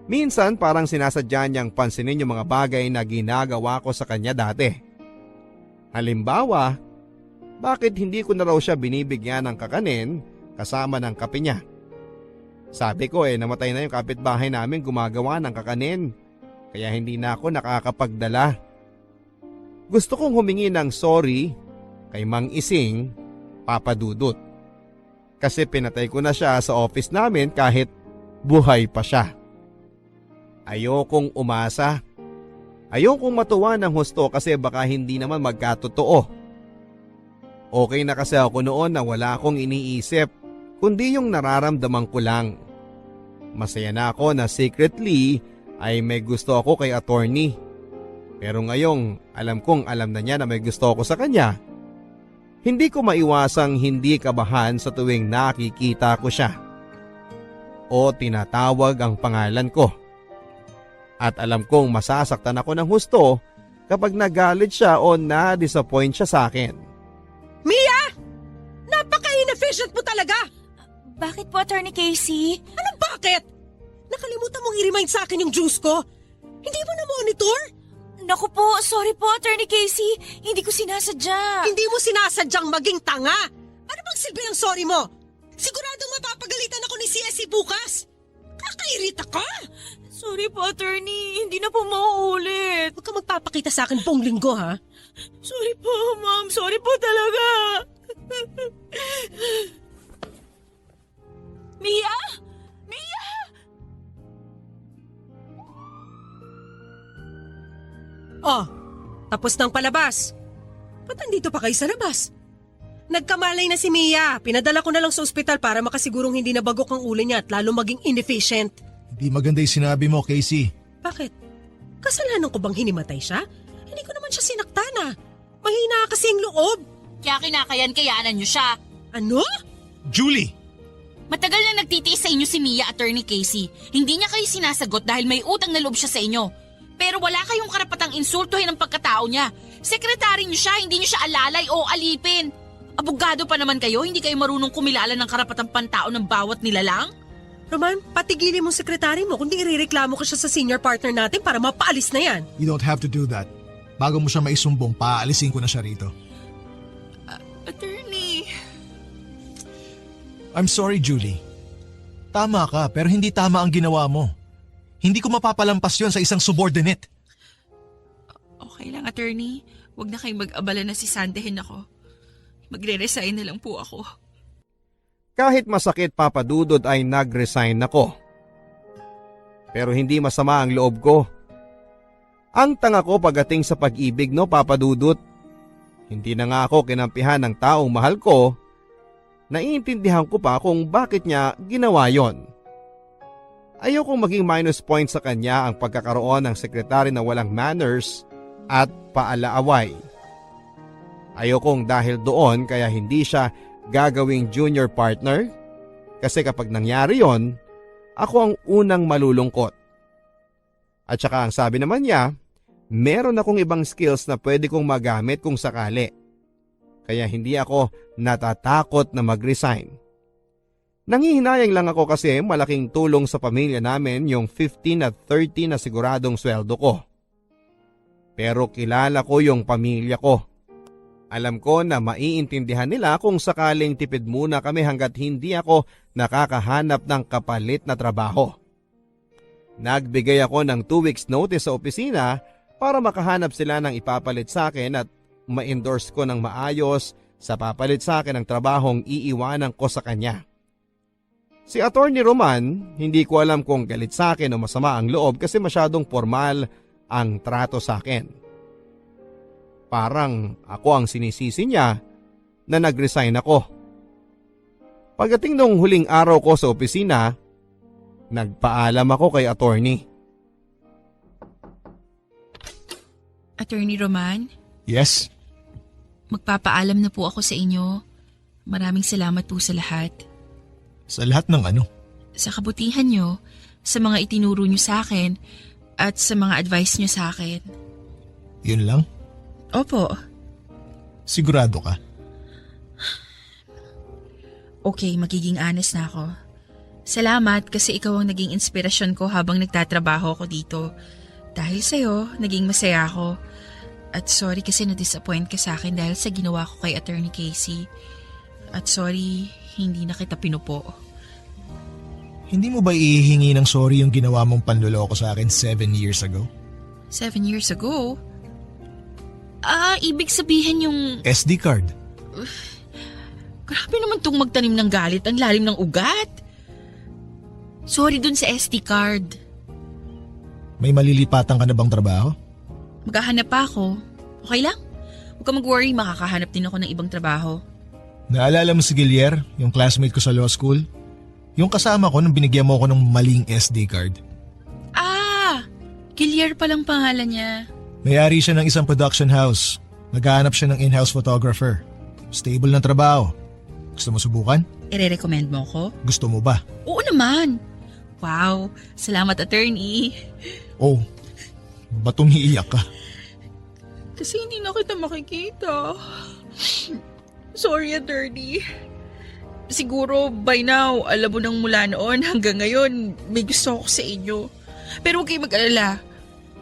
Minsan parang sinasadya niyang pansinin yung mga bagay na ginagawa ko sa kanya dati. Halimbawa, bakit hindi ko na raw siya binibigyan ng kakanin kasama ng kape niya? Sabi ko namatay na yung kapitbahay namin gumagawa ng kakanin, kaya hindi na ako nakakapagdala. Gusto kong humingi ng sorry kay Mang Ising, Papa Dudut. Kasi pinatay ko na siya sa office namin kahit buhay pa siya. Ayokong umasa. Ayokong matuwa ng husto kasi baka hindi naman magkatotoo. Okay na kasi ako noon na wala akong iniisip, kundi yung nararamdaman ko lang. Masaya na ako na secretly ay may gusto ako kay attorney. Pero ngayong alam kong alam na niya na may gusto ako sa kanya, hindi ko maiwasang hindi kabahan sa tuwing nakikita ko siya o tinatawag ang pangalan ko. At alam kong masasaktan ako ng husto kapag nagalit siya o na-disappoint siya sa akin. Mia! Napaka-inefficient mo talaga! Bakit po, Attorney Casey? Anong bakit? Nakalimutan mong i-remind sa akin yung juice ko? Hindi mo na-monitor? Naku po, sorry po, Attorney Casey. Hindi ko sinasadya. Hindi mo sinasadyang maging tanga. Ano bang silbi ng sorry mo? Siguradong mapapagalitan ako ni CSC bukas. Kakairita ka! Sorry po, Attorney. Hindi na po mauulit. Huwag ka magpapakita sa akin buong linggo, ha? Sorry po, Ma'am. Sorry po talaga. Mia! Mia! Oh, tapos ng palabas. Ba't nandito pa kayo sa labas? Nagkamalay na si Mia. Pinadala ko na lang sa ospital para makasigurong hindi na bagok ang ulo niya at lalo maging inefficient. Hindi maganda yung sinabi mo, Casey. Bakit? Kasalanan ko bang hinimatay siya? Hindi ko naman siya sinaktan ah. Mahina kasi ang loob. Kaya kinakayan-kayanan niyo siya. Ano? Julie! Matagal na nagtitiis sa inyo si Mia, Attorney Casey. Hindi niya kayo sinasagot dahil may utang na loob siya sa inyo. Pero wala kayong karapatang insultuhin ang pagkatao niya. Sekretary niyo siya, hindi niyo siya alalay o alipin. Abogado pa naman kayo, hindi kayo marunong kumilala ng karapatang pantao ng bawat nilalang? Roman, patigilin mo sekretary mo kundi irereklamo ko siya sa senior partner natin para mapaalis na yan. You don't have to do that. Bago mo siya maisumbong, paalisin ko na siya rito. Attorney. I'm sorry, Julie. Tama ka, pero hindi tama ang ginawa mo. Hindi ko mapapalampas yon sa isang subordinate. Okay lang, Attorney. Huwag na kayong mag-abala na sisandehin ako. Magre-resign na lang po ako. Kahit masakit, Papa Dudut, ay nag-resign ako. Pero hindi masama ang loob ko. Ang tanga ko pagdating sa pag-ibig, no, Papa Dudut. Hindi na nga ako kinampihan ng taong mahal ko. Naiintindihan ko pa kung bakit niya ginawa yon. Ayokong maging minus point sa kanya ang pagkakaroon ng sekretary na walang manners at paalaaway. Ayokong dahil doon kaya hindi siya gagawing junior partner kasi kapag nangyari yon, ako ang unang malulungkot. At saka ang sabi naman niya, meron akong ibang skills na pwede kong magamit kung sakali. Kaya hindi ako natatakot na mag-resign. Nanghihinayang lang ako kasi malaking tulong sa pamilya namin yung 15 at 30 na siguradong sweldo ko. Pero kilala ko yung pamilya ko. Alam ko na maiintindihan nila kung sakaling tipid muna kami hanggat hindi ako nakakahanap ng kapalit na trabaho. Nagbigay ako ng 2 weeks notice sa opisina para makahanap sila ng ipapalit sa akin at ma-endorse ko ng maayos sa papalit sa akin ng trabahong iiwanan ko sa kanya. Si Attorney Roman, hindi ko alam kung galit sa akin o masama ang loob kasi masyadong formal ang trato sa akin. Parang ako ang sinisisi niya na nag-resign ako. Pagdating nung huling araw ko sa opisina, nagpaalam ako kay attorney. Attorney Roman, Yes? magpapaalam na po ako sa inyo. Maraming salamat po sa lahat. Sa lahat ng ano? Sa kabutihan nyo, sa mga itinuro nyo sa akin, at sa mga advice nyo sa akin. Yun lang? Opo. Sigurado ka? Okay, magiging honest na ako. Salamat kasi ikaw ang naging inspirasyon ko habang nagtatrabaho ako dito. Dahil sa'yo, naging masaya ako. At sorry kasi na-disappoint ka sa akin dahil sa ginawa ko kay Attorney Casey. At sorry, hindi na kita pinupo. Hindi mo ba ihihingi ng sorry yung ginawa mong panloloko sa akin 7 years ago? 7 years ago? Ibig sabihin yung... SD card. Grabe naman tong magtanim ng galit, ang lalim ng ugat. Sorry dun sa SD card. May malilipatan ka na bang trabaho? Maghahanap pa ako. Okay lang? Huwag ka mag-worry, makakahanap din ako ng ibang trabaho. Naalala mo si Gilier, yung classmate ko sa law school? Yung kasama ko nung binigyan mo ako ng maling SD card. Ah! Gilier palang pangalan niya. May-ari siya ng isang production house. Naghahanap siya ng in-house photographer. Stable ng trabaho. Gusto mo subukan? Ire-recommend mo ko? Gusto mo ba? Oo naman. Wow, salamat attorney. Oh, ba't umiiyak ka? Kasi hindi na kita makikita. Sorry attorney. Siguro by now, alam mo nang mula noon hanggang ngayon, may gusto ako sa inyo. Pero huwag kayong mag-alala.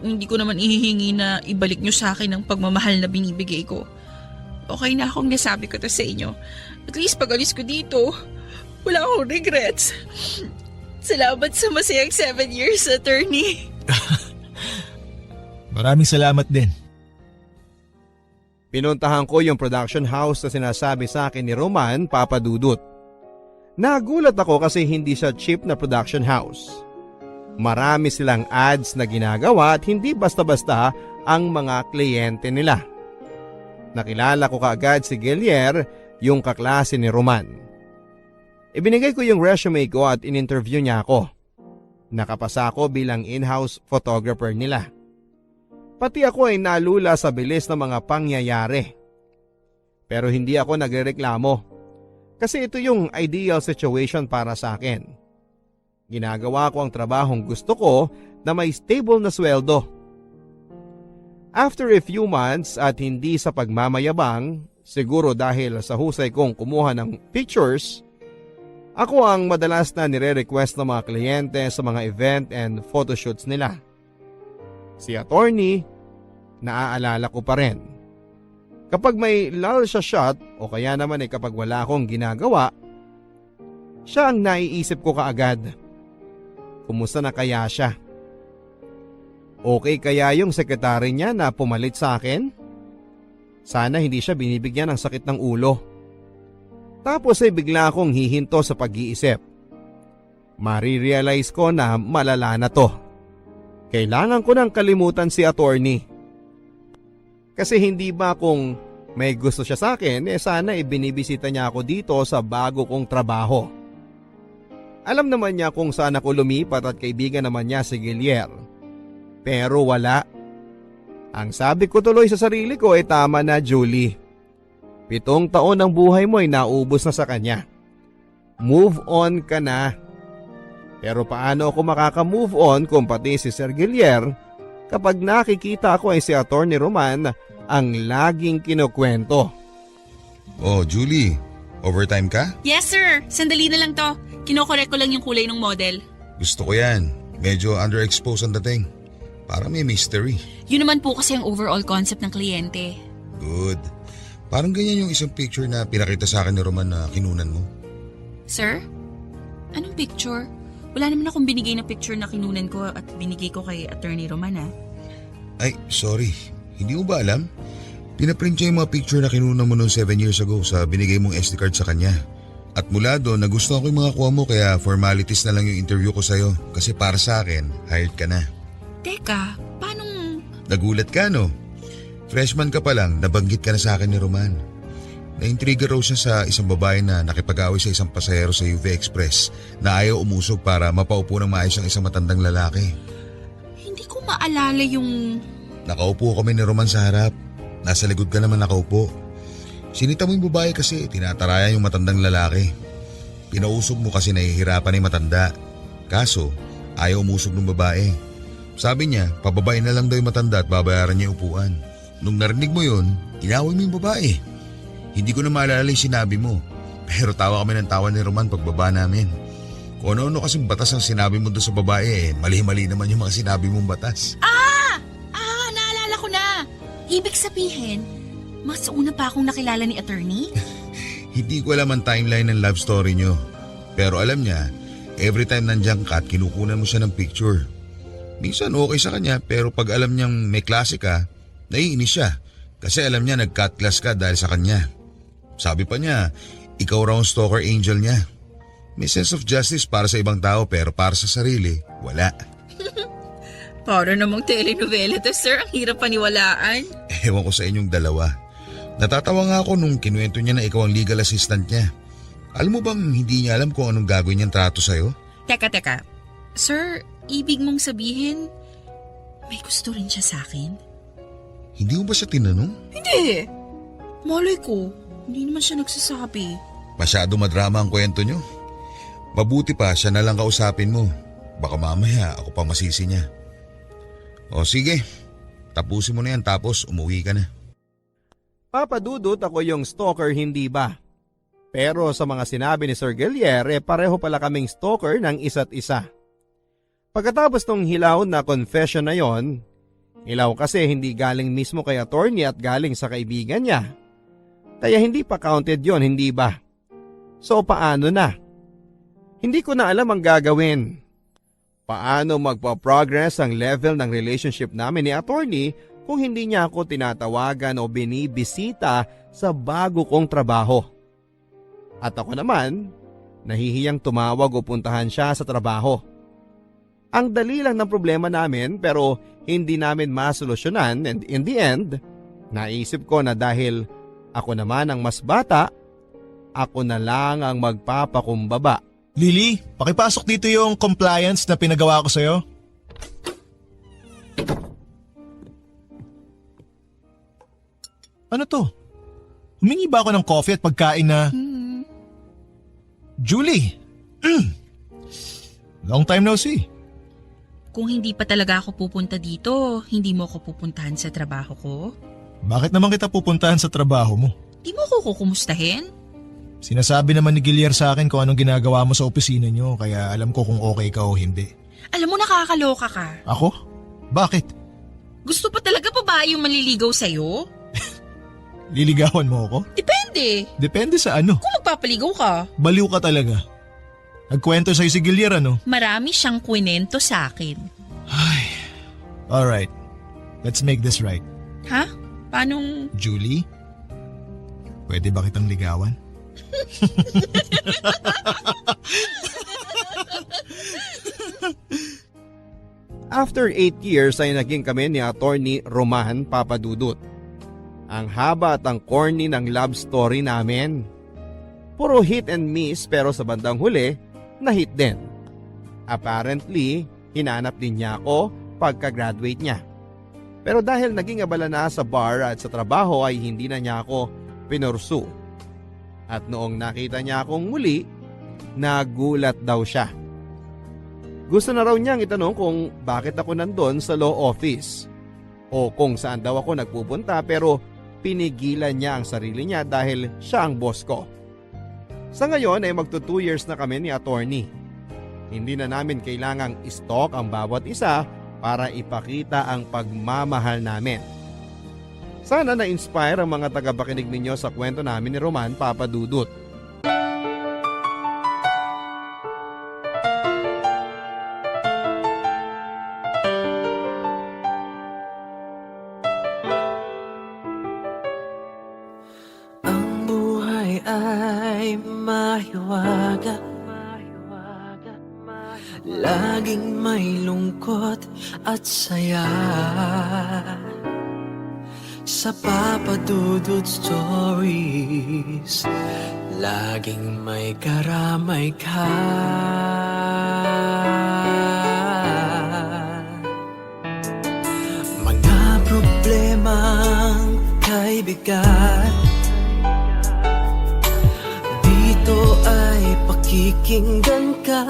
Hindi ko naman ihihingi na ibalik nyo sa akin ang pagmamahal na binibigay ko. Okay na akong nasabi ko to sa inyo. At least pag alis ko dito, wala akong regrets. Salamat sa masayang 7 years, attorney. Maraming salamat din. Pinuntahan ko yung production house na sinasabi sa akin ni Roman, Papa Dudut. Nagulat ako kasi hindi siya cheap na production house. Marami silang ads na ginagawa at hindi basta-basta ang mga kliyente nila. Nakilala ko kaagad si Gilier, yung kaklase ni Roman. Ibinigay ko yung resume ko at in-interview niya ako. Nakapasa ako bilang in-house photographer nila. Pati ako ay nalula sa bilis ng mga pangyayari. Pero hindi ako nagrereklamo. Kasi ito yung ideal situation para sa akin. Ginagawa ko ang trabahong gusto ko na may stable na sweldo. After a few months at hindi sa pagmamayabang, siguro dahil sa husay kong kumuha ng pictures, ako ang madalas na nire-request ng mga kliyente sa mga event and photoshoots nila. Si attorney, naaalala ko pa rin. Kapag may lull sa shot o kaya naman ay kapag wala akong ginagawa, siya ang naiisip ko kaagad. Kumusta na kaya siya? Okay kaya yung sekretary niya na pumalit sa akin? Sana hindi siya binibigyan ng sakit ng ulo. Tapos ay bigla akong hihinto sa pag-iisip. Marirealize ko na malala na to. Kailangan ko nang kalimutan si attorney. Kasi hindi ba kung may gusto siya sa akin, sana ibinibisita niya ako dito sa bago kong trabaho. Alam naman niya kung saan ako lumipat at kaibigan naman niya si Gilier. Pero wala. Ang sabi ko tuloy sa sarili ko ay tama na, Julie. 7 taon ng buhay mo ay naubos na sa kanya. Move on ka na. Pero paano ako makaka-move on kung pati si Sir Gilier kapag nakikita ko ay si Attorney Roman ang laging kinukwento? Oh, Julie, overtime ka? Yes sir, sandali na lang to. Kinokorek ko lang yung kulay ng model. Gusto ko yan. Medyo underexposed ang dating. Parang may mystery. Yun naman po kasi ang overall concept ng kliyente. Good. Parang ganyan yung isang picture na pinakita sa akin ni Roman na kinunan mo. Sir? Anong picture? Wala naman akong binigay na picture na kinunan ko at binigay ko kay Attorney Roman Ay, sorry. Hindi mo ba alam? Pinaprint niya yung mga picture na kinunan mo noong 7 years ago sa binigay mong SD card sa kanya. At mula doon, nagustuhan ko yung mga kuha mo kaya formalities na lang yung interview ko sa'yo. Kasi para sa akin, hired ka na. Teka, paano? Nagulat ka, no? Freshman ka pa lang, nabanggit ka na sa akin ni Roman. Naintriga raw siya sa isang babae na nakipag-away sa isang pasahero sa UV Express na ayaw umusog para mapaupo ng maayos ang isang matandang lalaki. Hindi ko maalala yung... Nakaupo kami ni Roman sa harap. Nasa likod ka naman nakaupo. Sinita mo yung babae kasi tinatarayan yung matandang lalaki. Pinausog mo kasi nahihirapan yung matanda. Kaso, ayaw umusog ng babae. Sabi niya, pababain na lang daw yung matanda at babayaran niya yung upuan. Nung narinig mo yun, inaway mo yung babae. Hindi ko na maalala yung sinabi mo. Pero tawa kami ng tawa ni Roman pagbaba namin. Kung ano-ano kasing batas ang sinabi mo doon sa babae, mali-mali naman yung mga sinabi mong batas. Naalala ko na. Ibig sabihin, mas una pa akong nakilala ni attorney? Hindi ko alam ang timeline ng love story nyo. Pero alam niya, every time nandiyan ka at kinukunan mo siya ng picture. Minsan okay sa kanya pero pag alam niyang may klase ka, naiinis siya. Kasi alam niya nag-cut class ka dahil sa kanya. Sabi pa niya, ikaw raw ang stalker angel niya. May sense of justice para sa ibang tao pero para sa sarili, wala. Para namang telenovela to, sir. Ang hirap paniwalaan. Ewan ko sa inyong dalawa. Natatawa nga ako nung kinuwento niya na ikaw ang legal assistant niya. Alam mo bang hindi niya alam kung anong gagawin niyang trato sa'yo? Teka. Sir, ibig mong sabihin, may gusto rin siya sa akin? Hindi mo ba siya tinanong? Hindi. Malay ko, hindi naman siya nagsasabi. Masyado madrama ang kwento niyo. Mabuti pa siya na lang kausapin mo. Baka mamaya ako pang masisi niya. O sige, tapusin mo na yan tapos umuwi ka na. Papa Dudut, ako yung stalker, hindi ba? Pero sa mga sinabi ni Sir Guillier, pareho pala kaming stalker ng isa't isa. Pagkatapos ng hilaw na confession na yon, hilaw kasi hindi galing mismo kay attorney at galing sa kaibigan niya. Kaya hindi pa counted yon, hindi ba? So paano na? Hindi ko na alam ang gagawin. Paano magpa-progress ang level ng relationship namin ni attorney kung hindi niya ako tinatawagan o binibisita sa bago kong trabaho? At ako naman, nahihiyang tumawag o puntahan siya sa trabaho. Ang dali lang ng problema namin pero hindi namin masolusyonan, and in the end, naisip ko na dahil ako naman ang mas bata, ako na lang ang magpapakumbaba. Lily, pakipasok dito yung compliance na pinagawa ko sa'yo. Ano to? Humingi ba ako ng coffee at pagkain na... Julie! Long time no see. Kung hindi pa talaga ako pupunta dito, hindi mo ako pupuntahan sa trabaho ko? Bakit naman kita pupuntahan sa trabaho mo? Di mo ako kukumustahin? Sinasabi naman ni Guillier sa akin kung anong ginagawa mo sa opisina niyo kaya alam ko kung okay ka o hindi. Alam mo, nakakaloka ka. Ako? Bakit? Gusto pa talaga babae yung manliligaw sa'yo? Liligawan mo ako? Depende. Depende sa ano. Kung magpapaligaw ka. Baliw ka talaga. Nagkwento sa'yo si Guillier ano? Marami siyang kwento sa akin. Alright, let's make this right. Ha? Paanong... Julie? Pwede ba kitang ligawan? After 8 years ay naging kami ni attorney Roman Papadudut. Ang haba at ang corny ng love story namin. Puro hit and miss pero sa bandang huli, na-hit din. Apparently, hinanap din niya ako pagka-graduate niya. Pero dahil naging abala na sa bar at sa trabaho ay hindi na niya ako pinursu. At noong nakita niya akong muli, nagulat daw siya. Gusto na raw niyang itanong kung bakit ako nandun sa law office o kung saan daw ako nagpupunta pero pinigilan niya ang sarili niya dahil siya ang boss ko. Sa ngayon ay magto 2 years na kami ni attorney. Hindi na namin kailangang i-stalk ang bawat isa para ipakita ang pagmamahal namin. Sana na-inspire ang mga tagapakinig ninyo sa kwento namin ni Roman Papadudut. Ang buhay ay mahiwaga, laging may lungkot at saya. Sa Papadudut Stories, laging may karamay ka. Mga problemang kaibigan, dito ay pakikinggan ka.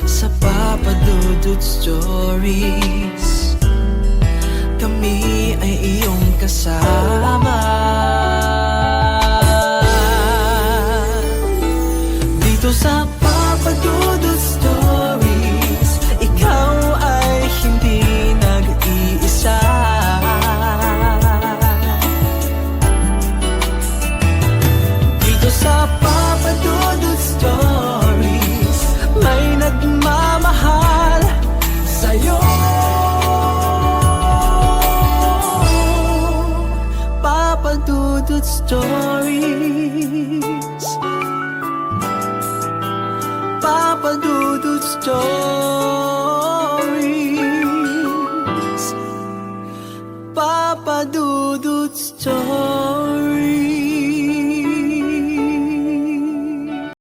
Sa Papadudut Stories, kami ay iyong kasama. Dito sa Papadudut Stories, ikaw ay hindi nag-iisa. Dito sa Papadudut Stories, may nagmamahal sa'yo. Papadudut Stories. Stories.